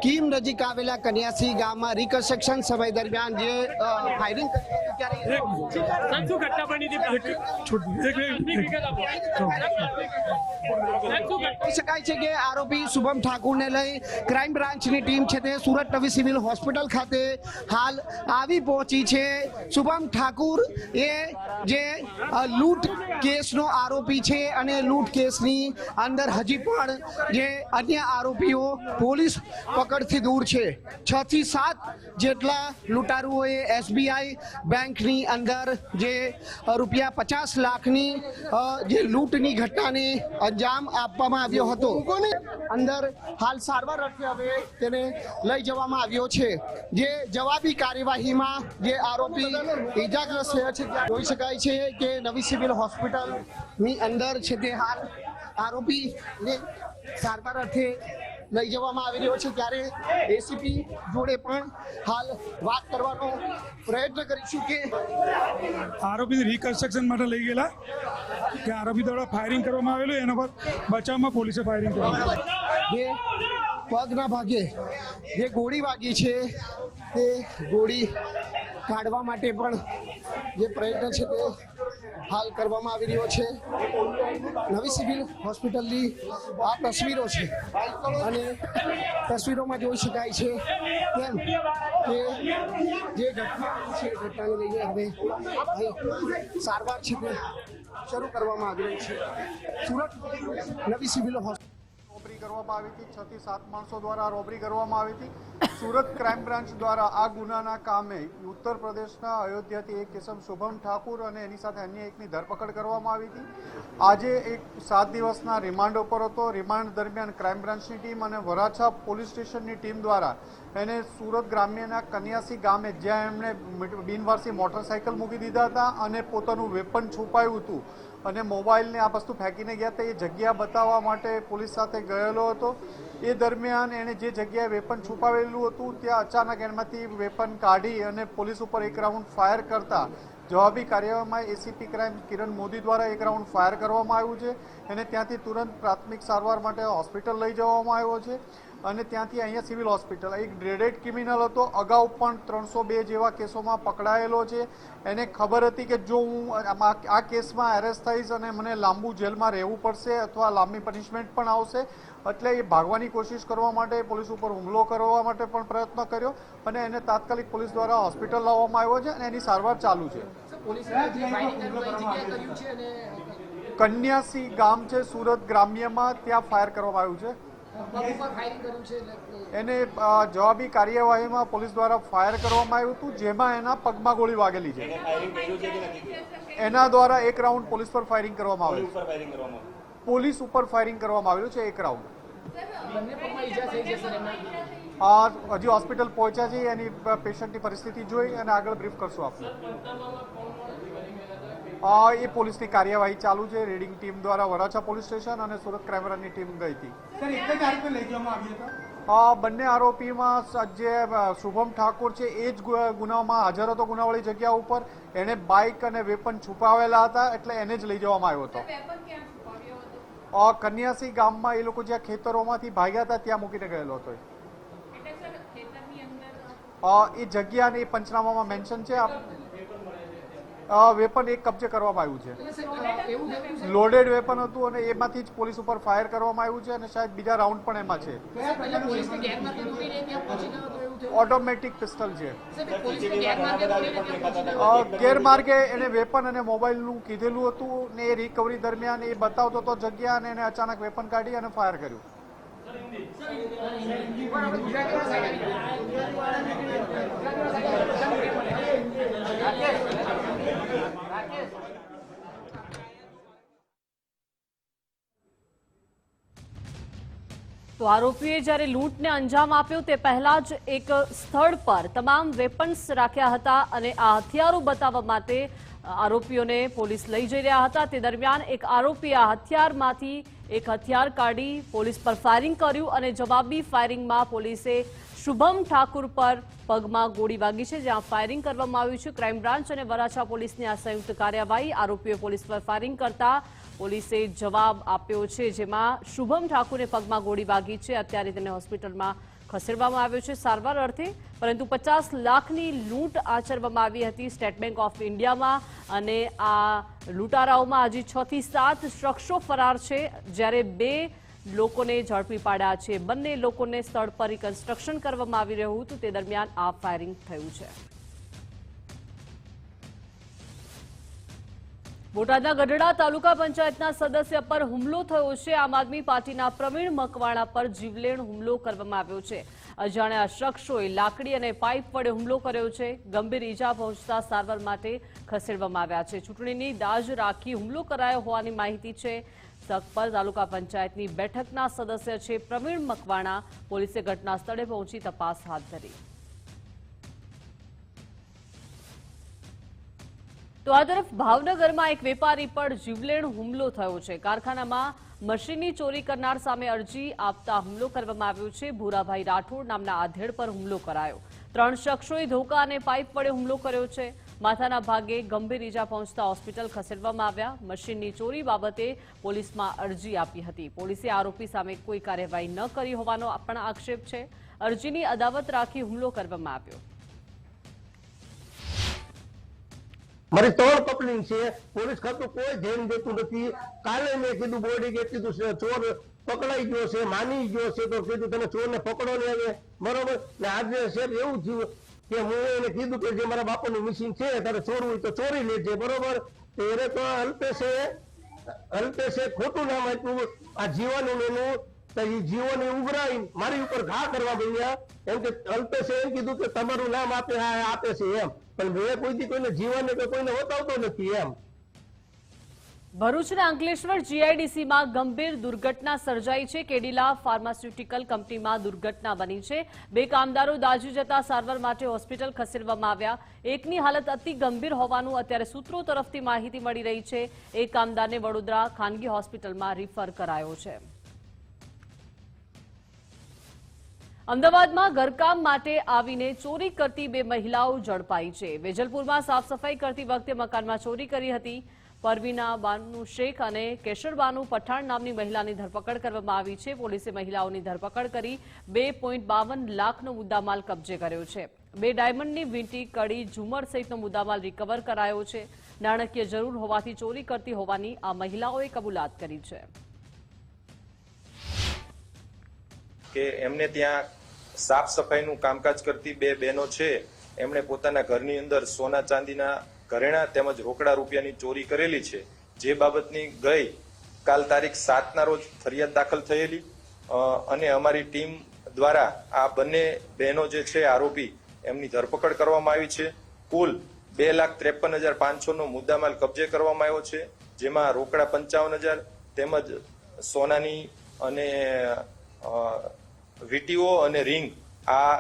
કીમ નજીક આવેલા કન્યાસી ગામમાં રિકન્સ્ટ્રક્શન સમય દરમિયાન જે ફાયરિંગ કહી શકાય છે કે આરોપી શુભમ ઠાકુરને લઈ ક્રાઇમ બ્રાન્ચની ટીમ છે તે સુરત નવી સિવિલ હોસ્પિટલ ખાતે હાલ આવી પહોંચી છે. શુભમ ઠાકુર એ જે લૂંટ કેસનો આરોપી છે અને લૂંટ કેસની અંદર હજી પણ જે અન્ય આરોપીઓ પોલીસ પકડથી દૂર છે. 6 થી 7 જેટલા લૂંટારુઓએ SBI બેંકની અંદર જે ₹50 લાખની જે લૂંટની ઘટનાને અંજામ આપવામાં આવ્યો હતો અંદર હાલ સારવાર અર્થે હવે તેને લઈ જવામાં આવ્યો છે. જે જવાબી કાર્યવાહીમાં જે આરોપી ઇજાગ્રસ્ત થયા છે ત્યાં જોઈ શકાય છે કે નવી સિવિલ હોસ્પિટલની અંદર છે તે હાલ આરોપીને સારવાર અર્થે લઈ જવામાં આવી રહ્યો છે. ત્યારે એસીપી જોડે પણ હાલ વાત કરવાનો પ્રયત્ન કરીશું કે આરોપીને રિકન્સ્ટ્રક્શન માટે લઈ ગયેલા કે આરોપી દ્વારા ફાયરિંગ કરવામાં આવેલું એના પર બચાવમાં પોલીસે ફાયરિંગ કર્યું. જે પગના ભાગે જે ગોળી વાગી છે તે ગોળી કાઢવા માટે પણ જે પ્રયત્ન છે તે હાલ કરવામાં આવી રહ્યો છે. નવી સિવિલ હોસ્પિટલની આ તસવીરો છે અને તસવીરોમાં જોઈ શકાય છે તેમ કે જે ઘટના છે ઘટનાને લઈને હવે સારવાર છે તે શરૂ કરવામાં આવી રહી છે. સુરત નવી સિવિલ હોસ્પિટલ રોબરી કરવામાં આવી હતી. 6 થી 7 માણસો દ્વારા રોબરી કરવામાં આવી હતી. સુરત ક્રાઇમ બ્રાન્ચ દ્વારા આ ગુનાના કામે ઉત્તર પ્રદેશના અયોધ્યાથી એક કિસમ શુભમ ઠાકુર અને એની સાથે અન્ય એકની ધરપકડ કરવામાં આવી હતી. આજે એક 7 દિવસના રિમાન્ડ ઉપર હતો. રિમાન્ડ દરમિયાન ક્રાઇમ બ્રાન્ચની ટીમ અને વરાછા પોલીસ સ્ટેશનની ટીમ દ્વારા એને સુરત ગ્રામ્યના કન્યાસી ગામે જ્યાં એમણે બિનવારસી મોટરસાઇકલ મૂકી દીધા હતા અને પોતાનું વેપન છુપાયું હતું અને મોબાઈલને આ વસ્તુ ફેંકીને ગયા હતા એ જગ્યા બતાવવા માટે પોલીસ સાથે ગયેલો હતો. એ દરમિયાન એણે જે જગ્યાએ વેપન છુપાવેલું હતું ત્યાં અચાનક એમાંથી વેપન કાઢી અને પોલીસ ઉપર એક રાઉન્ડ ફાયર કરતા જવાબી કાર્યવાહીમાં એસીપી ક્રાઇમ કિરણ મોદી દ્વારા એક રાઉન્ડ ફાયર કરવામાં આવ્યું છે. એને ત્યાંથી તુરંત પ્રાથમિક સારવાર માટે હોસ્પિટલ લઈ જવામાં આવ્યો છે અને ત્યાંથી અહીંયા સિવિલ હોસ્પિટલ એક ડ્રેડેડ ક્રિમિનલ હતો. અગાઉ પણ 302 જેવા કેસોમાં પકડાયેલો છે. એને ખબર હતી કે જો હું આ કેસમાં એરેસ્ટ થઈશ અને મને લાંબુ જેલમાં રહેવું પડશે અથવા લાંબી પનિશમેન્ટ પણ આવશે એટલે એ ભાગવાની કોશિશ કરવા માટે પોલીસ ઉપર હુમલો કરવા માટે પણ પ્રયત્ન કર્યો અને એને તાત્કાલિક પોલીસ દ્વારા હોસ્પિટલ લાવવામાં આવ્યો છે અને એની સારવાર ચાલુ છે. કન્યાસી ગામ છે સુરત ગ્રામ્યમાં, ત્યાં ફાયર કરવામાં આવ્યું છે. એને જવાબી કાર્યવાહીમાં પોલીસ દ્વારા ફાયર કરવામાં આવ્યું હતું જેમાં એના પગમાં ગોળી વાગેલી છે. એના દ્વારા એક રાઉન્ડ પોલીસ પર ફાયરિંગ કરવામાં આવેલું. પોલીસ ઉપર ફાયરિંગ કરવામાં આવેલું છે એક રાઉન્ડ. હજી હોસ્પિટલ પહોંચ્યા છે. એની પેશન્ટની પરિસ્થિતિ જોઈ અને આગળ બ્રીફ કરશું આપને. એ પોલીસની કાર્યવાહી ચાલુ છે. રેડિંગ ટીમ દ્વારા વરાછા પોલીસ સ્ટેશન અને સુરત ક્રાઇમ બ્રાન્ચની ટીમ ગઈ હતી. બંને આરોપીમાં જે શુભમ ઠાકુર છે એ જ ગુનામાં હાજર હતો ગુનાવાળી જગ્યા ઉપર. એને બાઇક અને વેપન છુપાવેલા હતા એટલે એને જ લઈ જવામાં આવ્યો હતો. કન્યાસી ગામમાં એ લોકો જ્યાં ખેતરોમાંથી ભાગ્યા હતા ત્યાં મૂકીને ગયેલો હતો. એ જગ્યાને પંચનામામાં મેન્શન છે. વેપન એક કબજે કરવામાં આવ્યું છે। લોડેડ વેપન હતું અને એમાંથી જ પોલીસ ઉપર ફાયર કરવામાં આવ્યું છે અને શાયદ બીજા રાઉન્ડ પણ એમાં છે। ઓટોમેટિક પિસ્તલ છે। ગેરમાર્ગે એને વેપન અને મોબાઈલનું કીધેલું હતું ને એ રિકવરી દરમિયાન એ બતાવતો હતો જગ્યા અને એને અચાનક વેપન કાઢી અને ફાયર કર્યું। તો આરોપીએ જ્યારે લૂંટને અંજામ આપ્યો તે પહેલા જ એક સ્થળ પર તમામ વેપન્સ રાખ્યા હતા અને આ હથિયારો બતાવવા માટે આરોપીઓને પોલીસ લઈ જઈ રહ્યા હતા। તે દરમિયાન એક આરોપીએ આ હથિયારમાંથી એક હથિયાર કાઢી પોલીસ પર ફાયરિંગ કર્યું અને જવાબી ફાયરિંગમાં પોલીસે શુભમ ઠાકુર પર પગમાં ગોળી વાગી છે, જ્યાં ફાયરિંગ કરવામાં આવ્યું છે। ક્રાઇમ બ્રાન્ચ અને વરાછા પોલીસની આ સંયુક્ત કાર્યવાહી આરોપીએ પોલીસ પર ફાયરિંગ કરતા પોલીસે જવાબ આપ્યો છે, જેમાં શુભમ ઠાકુરને પગમાં ગોળી વાગી છે। અત્યારે તેને હોસ્પિટલમાં ખસેડવામાં આવ્યો છે સારવાર અર્થે, પરંતુ 50 લાખની લૂંટ આચરવામાં આવી હતી સ્ટેટ બેંક ઓફ ઇન્ડિયામાં અને આ લૂંટારાઓમાં હજી 6 થી 7 શખ્સો ફરાર છે, જ્યારે 2 લોકોને ઝડપી પાડ્યા છે। બંને લોકોને સ્થળ પર રિકન્સ્ટ્રક્શન કરવામાં આવી રહ્યું હતું, તે દરમિયાન આ ફાયરિંગ થયું છે। બોટાદના ગઢડા તાલુકા પંચાયતના સદસ્ય પર હુમલો થયો છે। આમ આદમી પાર્ટીના પ્રવીણ મકવાણા પર જીવલેણ હુમલો કરવામાં આવ્યો છે। અજાણ્યા શખ્સોએ લાકડી અને પાઇપ વડે હુમલો કર્યો છે। ગંભીર ઈજા પહોંચતા સારવાર માટે ખસેડવામાં આવ્યા છે। ચૂંટણીની દાજ રાખી હુમલો કરાયો હોવાની માહિતી છે। સગપર તાલુકા પંચાયતની બેઠકના સદસ્ય છે પ્રવીણ મકવાણા। પોલીસે ઘટના સ્થળે પહોંચી તપાસ હાથ ધરી। તો આ તરફ ભાવનગરમાં એક વેપારી પર જીવલેણ હુમલો થયો છે। કારખાનામાં મશીનની ચોરી કરનાર સામે અરજી આપતા હુમલો કરવામાં આવ્યો છે। ભૂરાભાઈ રાઠોડ નામના આધેડ પર હુમલો કરાયો। 3 શખ્સોએ ધોકા અને પાઇપ વડે હુમલો કર્યો છે। માથાના ભાગે ગંભીર ઈજા પહોંચતા હોસ્પિટલ ખસેડવામાં આવ્યા। મશીનની ચોરી બાબતે પોલીસમાં અરજી આપી હતી। પોલીસે આરોપી સામે કોઈ કાર્યવાહી ન કરી હોવાનો પણ આક્ષેપ છે। અરજીની અદાવત રાખી હુમલો કરવામાં આવ્યો। મારી 3 પકડીને છે, પોલીસ ખાતું કોઈ ધ્યાન દેતું નથી। કાલે મેં કીધું બોડી કે કીધું ચોર પકડાઈ ગયો છે, માની ગયો છે, તો કીધું તમે ચોરને પકડો ને આવે બરોબર ને। આજે સાહેબ એવું થયું કે હું એને કીધું કે જે મારા બાપાનું મિસિંગ છે તારે ચોરવું હોય તો ચોરી લેજે બરોબર। તો એને તો અલ્પેશે ખોટું નામ આપ્યું આ જીવન એનું, તો એ જીવન ઉભરાઈ મારી ઉપર ઘા કરવા ગયા। એમ કે અલ્પેશે એમ કીધું કે તમારું નામ આપે છે એમ, પણ મેં કોઈથી કોઈને જીવન કે કોઈને બતાવતો નથી એમ। ભરૂચના અંકલેશ્વર જીઆઈડીસીમાં ગંભીર દુર્ઘટના સર્જાઈ છે। કેડિલા ફાર્માસ્યુટિકલ કંપનીમાં દુર્ઘટના બની છે। 2 કામદારો દાઝી જતા સારવાર માટે હોસ્પિટલ ખસેડવામાં આવ્યા। એકની હાલત અતિ ગંભીર હોવાનું અત્યારે સૂત્રો તરફથી માહિતી મળી રહી છે। એક કામદારને વડોદરા ખાનગી હોસ્પિટલમાં રિફર કરાયો છે। અમદાવાદમાં ઘરકામ માટે આવીને ચોરી કરતી 2 મહિલાઓ ઝડપાઈ છે। વેજલપુરમાં સાફ સફાઈ કરતી વખતે મકાનમાં ચોરી કરી હતી। પરવીના બાનુ શેખ અને કેશરબાનુ પઠાણ નામની મહિલાની ધરપકડ કરવામાં આવી છે। પોલીસે મહિલાઓની ધરપકડ કરી 2.52 લાખનો મુદ્દામાલ કબજે કર્યો છે। 2 ડાયમંડની વીંટી, કડી, ઝુમર સહિતનો મુદ્દામાલ રિકવર કરાયો છે। નાણાકીય જરૂર હોવાથી ચોરી કરતી હોવાની આ મહિલાઓએ કબૂલાત કરી છે કે એમને ત્યાં સાફ સફાઈનું કામકાજ કરતી 2 બહેનો છે, એમણે પોતાના ઘરની અંદર સોના ચાંદીના ઘરેણા તેમજ રોકડા રૂપિયાની ચોરી કરેલી છે। જે બાબતની ગઈ કાલ તારીખ 7ના રોજ ફરિયાદ દાખલ થયેલી અને અમારી ટીમ દ્વારા આ બંને બહેનો જે છે આરોપી એમની ધરપકડ કરવામાં આવી છે। કુલ 2,53,500નો મુદ્દામાલ કબજે કરવામાં આવ્યો છે, જેમાં રોકડા 55,000 તેમજ સોનાની અને વીટીઓ અને રિંગ આ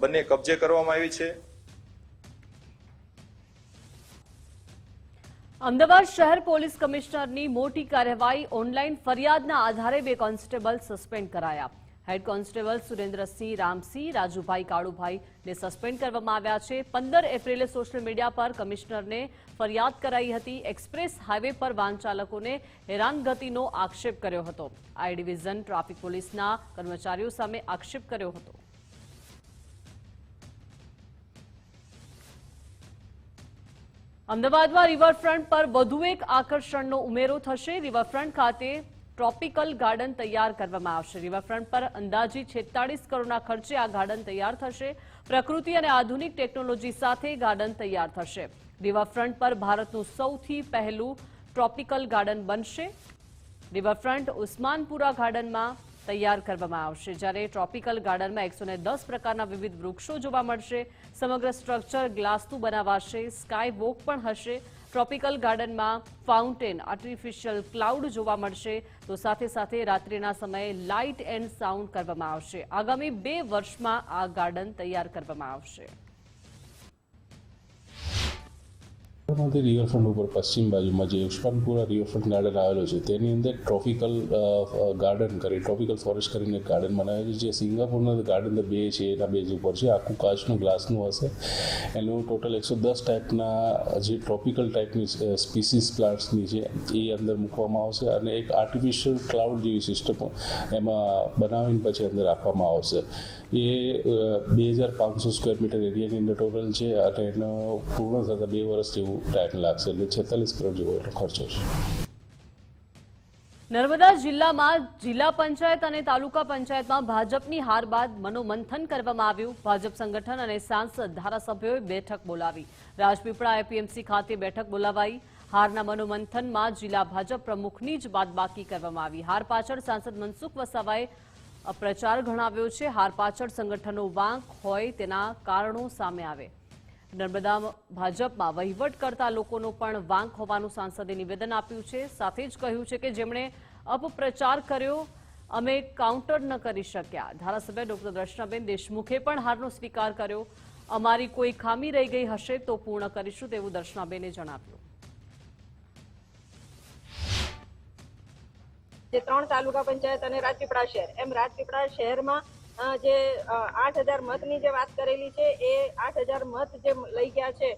બંને કબજે કરવામાં આવી છે। અમદાવાદ શહેર પોલીસ કમિશનરની મોટી કાર્યવાહી। ઓનલાઈન ફરિયાદના આધારે 2 કોન્સ્ટેબલ સસ્પેન્ડ કરાયા। હેડ કોન્સ્ટેબલ સુરેન્દ્રસિંહ, રામસિંહ, રાજુભાઈ, કાળુભાઈને સસ્પેન્ડ કરવામાં આવ્યા છે। 15 એપ્રિલે સોશિયલ મીડિયા પર કમિશનરને ફરિયાદ કરાઈ હતી। એક્સપ્રેસ હાઈવે પર વાહન ચાલકોને હેરાનગતિનો આક્ષેપ કર્યો હતો। આઈ ડિવિઝન ટ્રાફિક પોલીસના કર્મચારીઓ સામે આક્ષેપ કર્યો હતો। અમદાવાદમાં રિવરફ્રન્ટ પર વધુ એક આકર્ષણનો ઉમેરો થશે. રિવરફ્રન્ટ ખાતે ટ્રોપિકલ ગાર્ડન તૈયાર કરવામાં આવશે. રિવરફ્રન્ટ પર અંદાજિત 46 કરોડના ખર્ચે આ ગાર્ડન તૈયાર થશે. પ્રકૃતિ અને આધુનિક ટેકનોલોજી સાથે ગાર્ડન તૈયાર થશે. રિવરફ્રન્ટ પર ભારતનું સૌથી પહેલું ટ્રોપિકલ ગાર્ડન બનશે. રિવરફ્રન્ટ ઉસ્માનપુરા ગાર્ડનમાં તૈયાર કરવામાં આવશે, જ્યારે ટ્રોપિકલ ગાર્ડનમાં 110 પ્રકારના વિવિધ વૃક્ષો જોવા મળશે. સમગ્ર સ્ટ્રક્ચર ગ્લાસનું બનાવાશે. સ્કાય વોક પણ હશે. ટ્રોપિકલ ગાર્ડનમાં ફાઉન્ટેન, આર્ટિફિશિયલ ક્લાઉડ જોવા મળશે, તો સાથે સાથે રાત્રિના સમયે લાઇટ એન્ડ સાઉન્ડ કરવામાં આવશે. આગામી 2 વર્ષમાં આ ગાર્ડન તૈયાર કરવામાં આવશે. રિવરફ્રન્ટ ઉપર પશ્ચિમ બાજુમાં જે ઉસ્માનપુરા રિવરફ્રન્ટ ગાર્ડન આવેલો છે તેની અંદર ટ્રોપિકલ ગાર્ડન કરી ટ્રોપિકલ ફોરેસ્ટ કરીને એક ગાર્ડન બનાવેલું છે. જે સિંગાપુરના ગાર્ડન 2 છે એના બેઝ ઉપર છે. આખું કાચનું ગ્લાસનું હશે. એનું ટોટલ 110 ટાઈપના જે ટ્રોપિકલ ટાઈપની સ્પીસીસ પ્લાન્ટ્સની છે એ અંદર મૂકવામાં આવશે અને એક આર્ટિફિશિયલ ક્લાઉડ જેવી સિસ્ટમ એમાં બનાવીને પછી અંદર રાખવામાં આવશે. એ 2500 સ્ક્વેર મીટર એરિયાની અંદર ટોટલ છે અને એનો પૂર્ણ થતાં 2 વર્ષ જેવું ટાઈમ લાગશે. એટલે 46 કરોડ જેવો એનો ખર્ચો છે. નર્મદા જિલ્લામાં જિલ્લા પંચાયત અને તાલુકા પંચાયતમાં ભાજપની હાર બાદ મનોમંથન કરવામાં આવ્યું. ભાજપ સંગઠન અને સાંસદ ધારાસભ્યોએ બેઠક બોલાવી. રાજપીપળા એપીએમસી ખાતે બેઠક બોલાવાઈ. હારના મનોમંથનમાં જિલ્લા ભાજપ પ્રમુખની જ બાદબાકી કરવામાં આવી. હાર પાછળ સાંસદ મનસુખ વસાવાએ અપ્રચાર ગણાવ્યો છે. હાર પાછળ સંગઠનનો વાંક હોય તેના કારણો સામે આવે. નર્મદા ભાજપમાં વહીવટ કરતા લોકોનો પણ વાંક હોવાનું સાંસદે નિવેદન આપ્યું છે. સાથે જ કહ્યું છે કે જેમણે અપપ્રચાર કર્યો અમે કાઉન્ટર ન કરી શક્યા. ધારાસભ્ય ડોક્ટર દર્શનાબેન દેશમુખે પણ હારનો સ્વીકાર કર્યો. અમારી કોઈ ખામી રહી ગઈ હશે તો પૂર્ણ કરીશું તેવું દર્શનાબેને જણાવ્યું. જે 3 તાલુકા પંચાયત અને રાજપીપળા શહેર, એમ રાજપીપળા શહેરમાં જે 8000 મતની જે વાત કરેલી છે એ 8000 મત જે લઈ ગયા છે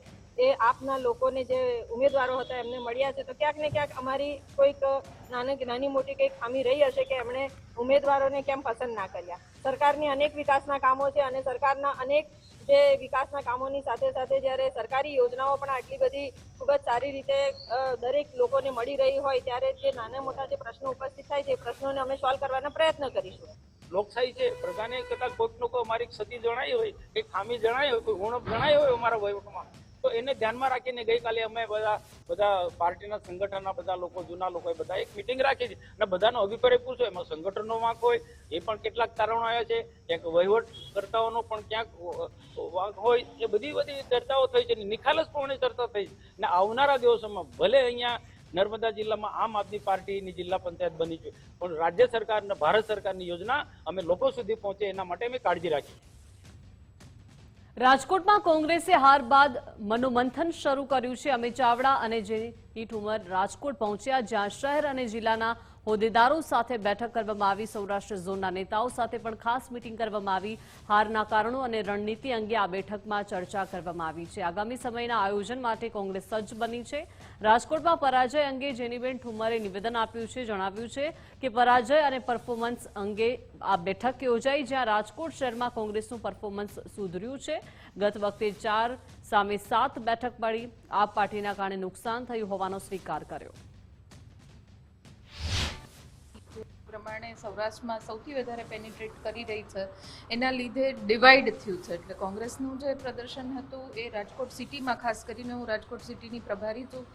એ આપના લોકોને જે ઉમેદવારો હતા એમને મળ્યા છે. તો ક્યાંક ને ક્યાંક અમારી કોઈક નાની મોટી કંઈક ખામી રહી હશે કે એમણે ઉમેદવારોને કેમ પસંદ ના કર્યા. સરકારની અનેક વિકાસના કામો છે અને સરકારના અનેક જે વિકાસના કામોની સાથે સાથે જ્યારે સરકારી યોજનાઓ પણ આટલી બધી ખૂબ જ સારી રીતે દરેક લોકોને મળી રહી હોય ત્યારે જે નાના મોટા જે પ્રશ્નો ઉપસ્થિત થાય છે એ પ્રશ્નોને અમે સોલ્વ કરવાના પ્રયત્ન કરીશું. લોકશાહી છે, પ્રજાને કદાચ કોઈકનો કોઈ અમારી ક્ષતિ જણાઈ હોય, કોઈ ખામી જણાઈ હોય, કોઈ ગુણ જણાઈ હોય અમારા વહીવટમાં, તો એને ધ્યાનમાં રાખીને ગઈકાલે અમે બધા પાર્ટીના સંગઠનના બધા લોકો, જૂના લોકોએ બધા એક મિટિંગ રાખી છે અને બધાનો અભિપ્રાય પૂછો. એમાં સંગઠનનો વાંક હોય એ પણ કેટલાક કારણો આવ્યા છે, ક્યાંક વહીવટકર્તાઓનો પણ ક્યાંક વાંક હોય, એ બધી ચર્ચાઓ થઈ છે. નિખાલસપણે ચર્ચા થઈ છે અને આવનારા દિવસોમાં ભલે અહીંયા નર્મદા જિલ્લામાં આમ આદમી પાર્ટીની જિલ્લા પંચાયત બની છે પણ રાજ્ય સરકાર અને ભારત સરકારની યોજના અમે લોકો સુધી પહોંચે એના માટે અમે કાળજી રાખી. રાજકોટમાં કોંગ્રેસે હાર બાદ મનોમંથન શરૂ કર્યું છે. અમિત ચાવડા અને જેની ઠુમર રાજકોટ પહોંચ્યા, જ્યાં શહેર અને જિલ્લાના હોદ્દેદારો સાથે બેઠક કરવામાં આવી. સૌરાષ્ટ્ર ઝોનના નેતાઓ સાથે પણ ખાસ મિટિંગ કરવામાં આવી. હારના કારણો અને રણનીતિ અંગે આ બેઠકમાં ચર્ચા કરવામાં આવી છે. આગામી સમયના આયોજન માટે કોંગ્રેસ સજ્જ બની છે. રાજકોટમાં પરાજય અંગે જેનીબેન ઠુમરે નિવેદન આપ્યું છે. જણાવ્યું છે કે પરાજય અને પરફોર્મન્સ અંગે આ બેઠક યોજાઈ, જ્યાં રાજકોટ શહેરમાં કોંગ્રેસનું પરફોર્મન્સ સુધર્યું છે. ગત વખતે 4 સામે 7 બેઠક મળી. આપ પાર્ટીના કારણે નુકસાન થયું હોવાનો સ્વીકાર કર્યો. પ્રમાણે સૌરાષ્ટ્રમાં સૌથી વધારે પેનિટ્રેટ કરી રહી છે, એના લીધે ડિવાઈડ થયું છે. એટલે કોંગ્રેસનું જે પ્રદર્શન હતું એ રાજકોટ સિટીમાં, ખાસ કરીને હું રાજકોટ સિટીની પ્રભારી છું,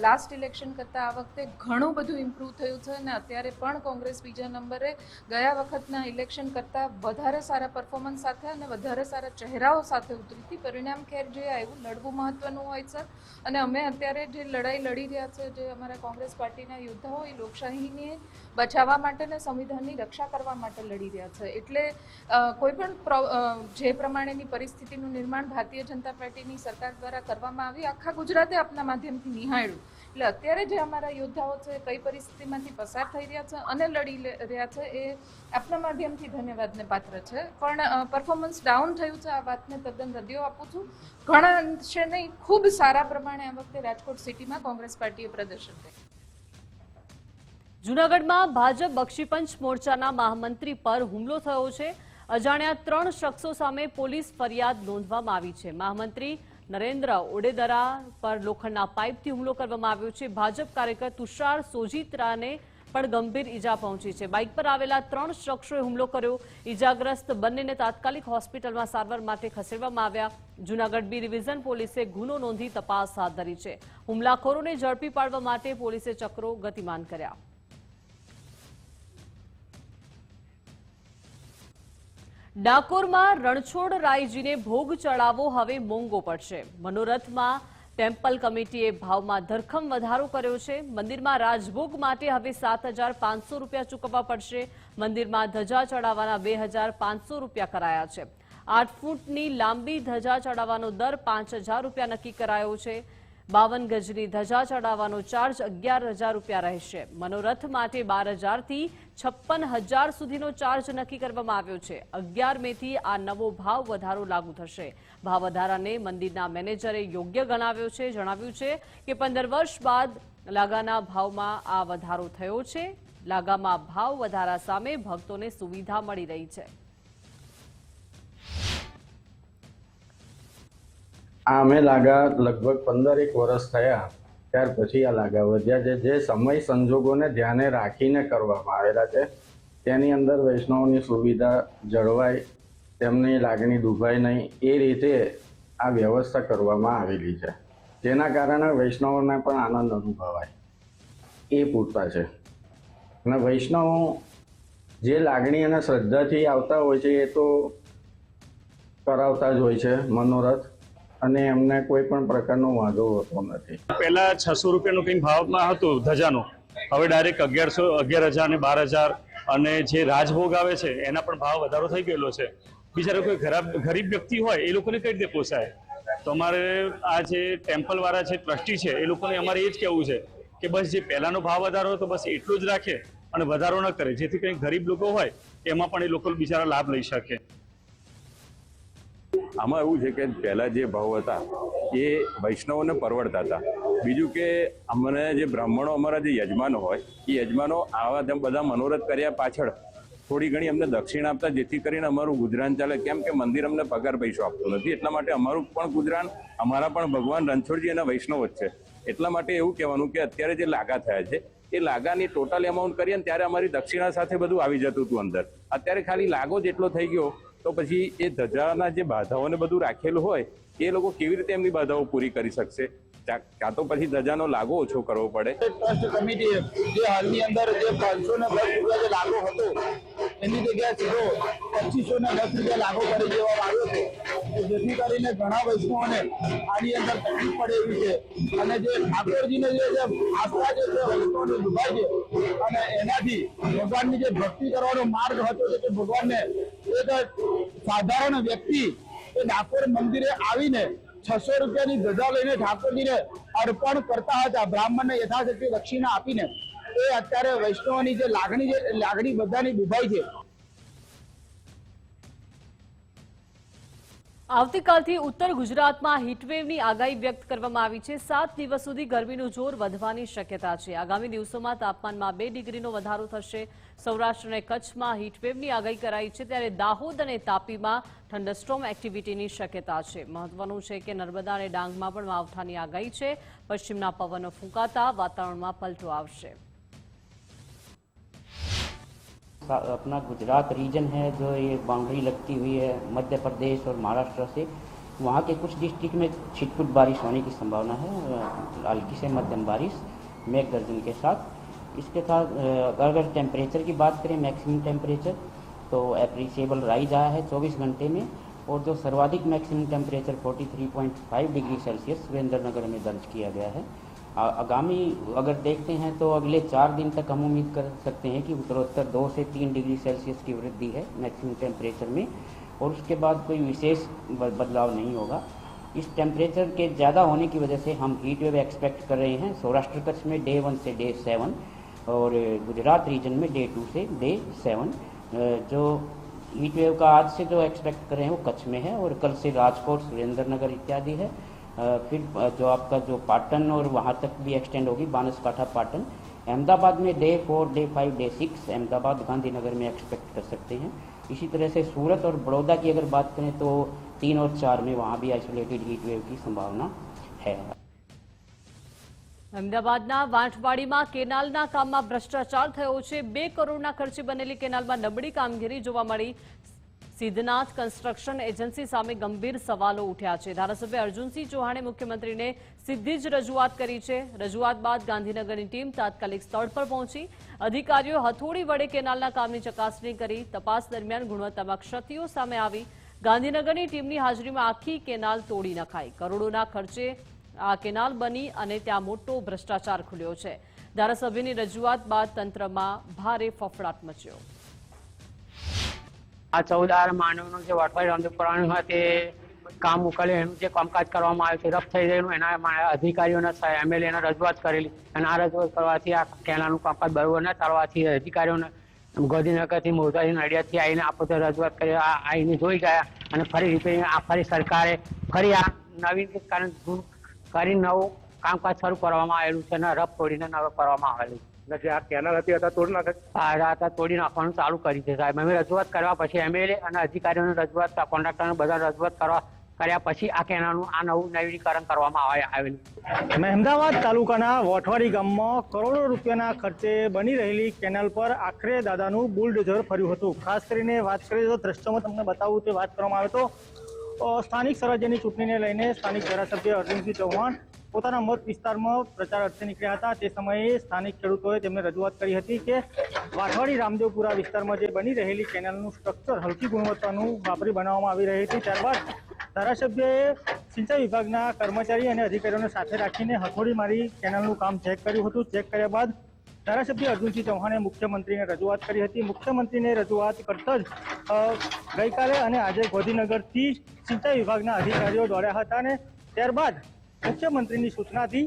લાસ્ટ ઇલેક્શન કરતાં આ વખતે ઘણું બધું ઇમ્પ્રૂવ થયું છે અને અત્યારે પણ કોંગ્રેસ બીજા નંબરે ગયા વખતના ઇલેક્શન કરતાં વધારે સારા પરફોર્મન્સ સાથે અને વધારે સારા ચહેરાઓ સાથે ઉતરીથી પરિણામ ખેર જે આવ્યું લડવું મહત્વનું હોય છે. અને અમે અત્યારે જે લડાઈ લડી રહ્યા છે, જે અમારા કોંગ્રેસ પાર્ટીના યોદ્ધાઓ એ લોકશાહીને બચાવવા માટે અને સંવિધાનની રક્ષા કરવા માટે લડી રહ્યા છે. એટલે કોઈ પણ જે પ્રમાણેની પરિસ્થિતિનું નિર્માણ ભારતીય જનતા પાર્ટીની સરકાર દ્વારા કરવામાં આવી, આખા ગુજરાતે આપના માધ્યમથી નિહાળ્યું. એટલે અત્યારે જે અમારા યોદ્ધાઓ છે કઈ પરિસ્થિતિમાંથી પસાર થઈ રહ્યા છે અને લડી રહ્યા છે એ આપના માધ્યમથી ધન્યવાદને પાત્ર છે. પણ પરફોર્મન્સ ડાઉન થયું છે, આ વાતને તદ્દન હૃદયો આપું છું. ઘણા અંશે નહીં, ખૂબ સારા પ્રમાણે આ વખતે રાજકોટ સિટીમાં કોંગ્રેસ પાર્ટીએ પ્રદર્શન કર્યું. જૂનાગઢમાં ભાજપ બક્ષીપંચ મોરચાના મહામંત્રી પર હુમલો થયો છે. અજાણ્યા 3 શખ્સો સામે પોલીસ ફરિયાદ નોંધવામાં આવી છે. મહામંત્રી નરેન્દ્ર ઓડેદરા પર લોખંડના પાઇપથી હુમલો કરવામાં આવ્યો છે. ભાજપ કાર્યકર તુષાર સોજીત્રાને પણ ગંભીર ઈજા પહોંચી છે. બાઇક પર આવેલા 3 શખ્સોએ હુમલો કર્યો. ઈજાગ્રસ્ત બંનેને તાત્કાલિક હોસ્પિટલમાં સારવાર માટે ખસેડવામાં આવ્યા. જૂનાગઢ બી ડિવિઝન પોલીસે ગુનો નોંધી તપાસ હાથ ધરી છે. હુમલાખોરોને ઝડપી પાડવા માટે પોલીસે ચક્રો ગતિમાન કર્યા. ડાકોરમાં રણછોડરાયજીને ભોગ ચડાવવો હવે મોંઘો પડશે. મનોરથમાં ટેમ્પલ કમિટીએ ભાવમાં ધરખમ વધારો કર્યો છે. મંદિરમાં રાજભોગ માટે હવે 7,500 રૂપિયા ચૂકવવા પડશે. મંદિરમાં ધજા ચડાવવાના 2,500 રૂપિયા કરાયા છે. 8 ફૂટની લાંબી ધજા ચડાવવાનો દર 5,000 રૂપિયા નક્કી કરાયો છે. 52 ગજની ધજા ચડાવવાનો ચાર્જ 11,000 રૂપિયા રહેશે. મનોરથ માટે 12,000 થી 56,000 સુધીનો ચાર્જ નક્કી કરવામાં આવ્યો છે. 11 મેથી આ નવો ભાવ વધારો લાગુ થશે. ભાવ વધારાને મંદિરના મેનેજરે યોગ્ય ગણાવ્યો છે. જણાવ્યું છે કે 15 વર્ષ બાદ લાગાના ભાવમાં આ વધારો થયો છે. લાગામાં ભાવ વધારા સામે ભક્તોને સુવિધા મળી રહી છે. આ અમે લાગા લગભગ 15 વર્ષ થયા ત્યાર પછી આ લાગા વધ્યા છે. જે સમય સંજોગોને ધ્યાને રાખીને કરવામાં આવેલા છે. તેની અંદર વૈષ્ણવની સુવિધા જળવાય, તેમની લાગણી દુભાય નહીં એ રીતે આ વ્યવસ્થા કરવામાં આવેલી છે. જેના કારણે વૈષ્ણવોને પણ આનંદ અનુભવાય એ પૂરતા છે. અને વૈષ્ણવો જે લાગણી અને શ્રદ્ધાથી આવતા હોય છે એ તો કરાવતા જ હોય છે મનોરથ, અને એમને કોઈ પણ પ્રકારનો વાંધો હોતો નથી. પહેલા 600 રૂપિયાનું કંઈ ભાવમાં હતું ધજાનો, હવે ડાયરેક્ટ 11,000 ને 12,000, અને જે રાજભોગ આવે છે એના પણ ભાવ વધારો થઈ ગયેલો છે. બિચારા કોઈ ગરીબ વ્યક્તિ હોય એ લોકોને કઈ રીતે પોસાય? તો અમારે આ જે ટેમ્પલ વાળા છે, ટ્રસ્ટી છે, એ લોકોને અમારે એ જ કહેવું છે કે બસ જે પહેલાનો ભાવ વધારો હતો બસ એટલું જ રાખે અને વધારો ન કરે, જેથી કંઈ ગરીબ લોકો હોય એમાં પણ એ લોકો બિચારા લાભ લઈ શકે. આમાં એવું છે કે પહેલાં જે ભાવ હતા એ વૈષ્ણવોને પરવડતા હતા. બીજું કે અમને જે બ્રાહ્મણો, અમારા જે યજમાનો હોય એ યજમાનો આવા બધા મનોરથ કર્યા પાછળ થોડી ઘણી અમને દક્ષિણા આપતા, જેથી કરીને અમારું ગુજરાન ચાલે. કેમ કે મંદિર અમને પગાર પૈસો આપતું નથી, એટલા માટે અમારું પણ ગુજરાન, અમારા પણ ભગવાન રણછોડજી અને વૈષ્ણવ જ છે. એટલા માટે એવું કહેવાનું કે અત્યારે જે લાગા થયા છે એ લાગાની ટોટલ એમાઉન્ટ કરીએ ને ત્યારે અમારી દક્ષિણા સાથે બધું આવી જતું હતું અંદર. અત્યારે ખાલી લાગો જ એટલો થઈ ગયો તો પછી એ ધજાના જે બાધાઓને બધું રાખેલું હોય એ લોકો કેવી રીતે એમની બાધાઓ પૂરી કરી શકશે? કાં તો પછી ધજાનો લાગો ઓછો કરવો પડે. ટ્રસ્ટ કમિટીએ જે હાલની અંદર જે 510 રૂપિયા જે લાગો હતો એની જગ્યાએ સીધો 2510 રૂપિયા લાગો કરી દેવામાં આવ્યો છે, જેથી કરીને ઘણા વૈષ્ણવોને આની અંદર તકલીફ પડે એવી છે. અને જે ઠાકોરજીને જે આસ્થા છે તે વૈષ્ણવની દુભાઈ છે, અને એનાથી ભગવાનની જે ભક્તિ કરવાનો માર્ગ હતો તે ભગવાનને એક સાધારણ વ્યક્તિ એ ડાકોર મંદિરે આવીને 600 રૂપિયાની ધજા લઈને ઠાકોરજીને અર્પણ કરતા હતા, બ્રાહ્મણને યથાશક્તિ દક્ષિણા આપીને. એ અત્યારે વૈષ્ણવની જે લાગણી બધાની દુભાઈ છે. આવતીકાલથી ઉત્તર ગુજરાતમાં હીટવેવની આગાહી વ્યક્ત કરવામાં આવી છે. 7 દિવસ સુધી ગરમીનું જોર વધવાની શક્યતા છે. આગામી દિવસોમાં તાપમાનમાં 2 ડિગ્રીનો વધારો થશે. સૌરાષ્ટ્ર અને કચ્છમાં હીટવેવની આગાહી કરાઈ છે, ત્યારે દાહોદ અને તાપીમાં થંડરસ્ટોર્મ એક્ટિવિટીની શક્યતા છે. મહત્વનું છે કે નર્મદા અને ડાંગમાં પણ માવઠાની આગાહી છે. પશ્ચિમના પવનો ફૂંકાતા વાતાવરણમાં પલટો આવશે. अपना गुजरात रीजन है जो ये बाउंड्री लगती हुई है मध्य प्रदेश और महाराष्ट्र से, वहाँ के कुछ डिस्ट्रिक्ट में छिटपुट बारिश होने की संभावना है, हल्की से मध्यम बारिश मेघ गर्जन के साथ. इसके साथ अगर टेम्परेचर की बात करें, मैक्सिमम टेम्परेचर तो एप्रिशिएबल राइज आया है 24 घंटे में, और जो सर्वाधिक maximum temperature 43.5 degree Celsius Surendranagar में दर्ज किया गया है. आगामी अगर देखते हैं तो अगले 4 दिन तक हम उम्मीद कर सकते हैं कि उत्तरोत्तर 2 से 3 डिग्री सेल्सियस की वृद्धि है मैक्सिमम टेम्परेचर में, और उसके बाद कोई विशेष बदलाव नहीं होगा. इस टेम्परेचर के ज़्यादा होने की वजह से हम हीट वेव एक्सपेक्ट कर रहे हैं सौराष्ट्र कच्छ में डे 1 से डे 7, और गुजरात रीजन में डे 2 से डे 7. जो हीट वेव का आज से जो एक्सपेक्ट कर रहे हैं वो कच्छ में है, और कल से राजकोट, सुरेंद्रनगर इत्यादि है. फिर जो आपका जो पाटन और वहाँ तक भी एक्सटेंड होगी, बानसकाठा पाटन. अहमदाबाद में day 4, day 5, day 6 Ahmedabad Gandhinagar में एक्सपेक्ट कर सकते हैं. इसी तरह से सूरत और बड़ौदा की अगर बात करें तो 3 और 4 में वहाँ भी आइसोलेटेड हीट वेव की संभावना है। અમદાવાદના વાંઠવાડીમાં કેનાલના કામમાં ભ્રષ્ટાચાર થયો છે। 2 કરોડના ખર્ચે બનેલી કેનાલમાં નબળી કામગીરી જોવા મળી। સિદ્ધનાથ કન્સ્ટ્રક્શન એજન્સી સામે ગંભીર સવાલો ઉઠ્યા છે। ધારાસભ્ય અર્જુનસિંહ ચૌહાણે મુખ્યમંત્રીને સીધી જ રજૂઆત કરી છે। રજૂઆત બાદ ગાંધીનગરની ટીમ તાત્કાલિક સ્થળ પર પહોંચી। અધિકારીઓ હથોડી વડે કેનાલના કામની ચકાસણી કરી। તપાસ દરમિયાન ગુણવત્તામાં ક્ષતિઓ સામે આવી। ગાંધીનગરની ટીમની હાજરીમાં આખી કેનાલ તોડી નખાઈ। કરોડોના ખર્ચે આ કેનાલ બની અને ત્યાં મોટો ભ્રષ્ટાચાર ખુલ્યો છે। ધારાસભ્યની રજૂઆત બાદ તંત્રમાં ભારે ફફડાટ મચ્યો। આ 14 માનવનું જે વાટવાડી રામદેવપુરાનું હોય તે કામ ઉકેલે એનું જે કામકાજ કરવામાં આવ્યું છે રફ થઈ ગયેલું એના અધિકારીઓને એમએલએને રજૂઆત કરેલી અને આ રજૂઆત કરવાથી આ કેનાલનું કામકાજ બરોબર ન ચાલવાથી અધિકારીઓને ગાંધીનગરથી મોરબી નડિયાદથી આવીને આપણે રજૂઆત કરી આવીને જોઈ ગયા અને ફરી રિપેરિંગ ફરી સરકારે ફરી આ નવીનીકરણ કરી નવું કામકાજ શરૂ કરવામાં આવેલું છે અને રફ તોડીને નવું કરવામાં આવેલું છે। આ કેનાલ હતી તોડી નાખવાનું ચાલુ કરી છે સાહેબ। અમે રજૂઆત કરવા પછી એમએલએ અને અધિકારીઓને રજૂઆત કોન્ટ્રાક્ટરને બધા રજૂઆત કર્યા પછી આ કેનાલનું આ નવું નવીનીકરણ કરવામાં આવેલું। અમદાવાદ તાલુકાના વોઠવાડી ગામમાં કરોડો રૂપિયાના ખર્ચે બની રહેલી કેનાલ પર આખરે દાદાનું બુલડોઝર ફર્યું હતું। ખાસ કરીને વાત કરીએ તો દ્રશ્યોમાં તમને બતાવું તે વાત કરવામાં આવે તો સ્થાનિક સ્વરાજ્યની ચૂંટણીને લઈને સ્થાનિક ધારાસભ્ય અર્જુનસિંહ ચૌહાણ પોતાના મત વિસ્તારમાં પ્રચાર અર્થે નીકળ્યા હતા। તે સમયે સ્થાનિક ખેડૂતોએ તેમને રજૂઆત કરી હતી કે વાઠવાડી રામદેવપુરા વિસ્તારમાં જે બની રહેલી કેનાલનું સ્ટ્રક્ચર હલકી ગુણવત્તાનું વાપરી બનાવવામાં આવી રહી હતી। ત્યારબાદ ધારાસભ્યએ સિંચાઈ વિભાગના કર્મચારી અને અધિકારીઓને સાથે રાખીને હથોડી મારી કેનાલનું કામ ચેક કર્યું હતું। ચેક કર્યા બાદ ધારાસભ્ય અર્જુનસિંહ ચૌહાણે મુખ્યમંત્રીને રજૂઆત કરી હતી। મુખ્યમંત્રીને રજૂઆત કરતા જ ગઈકાલે અને આજે ગાંધીનગરથી સિંચાઈ વિભાગના અધિકારીઓ દોડ્યા હતા અને ત્યારબાદ મુખ્યમંત્રીની સૂચનાથી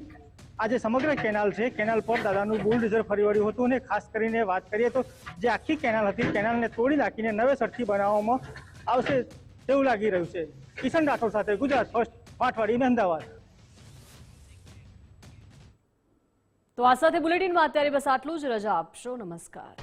આજે સમગ્ર કેનાલ છે કેનાલ પર દાદાનું બુલડોઝર ફરી વળ્યું હતું અને ખાસ કરીને વાત કરીએ તો જે આખી કેનાલ હતી કેનાલને તોડી નાખીને નવેસરથી બનાવવામાં આવશે તેવું લાગી રહ્યું છે। કિશન રાઠોડ સાથે ગુજરાત ફર્સ્ટ વાઠવાડી અમદાવાદ। તો આ સાથે બુલેટિનમાં અત્યારે બસ આટલું જ। રજા આપશો। નમસ્કાર।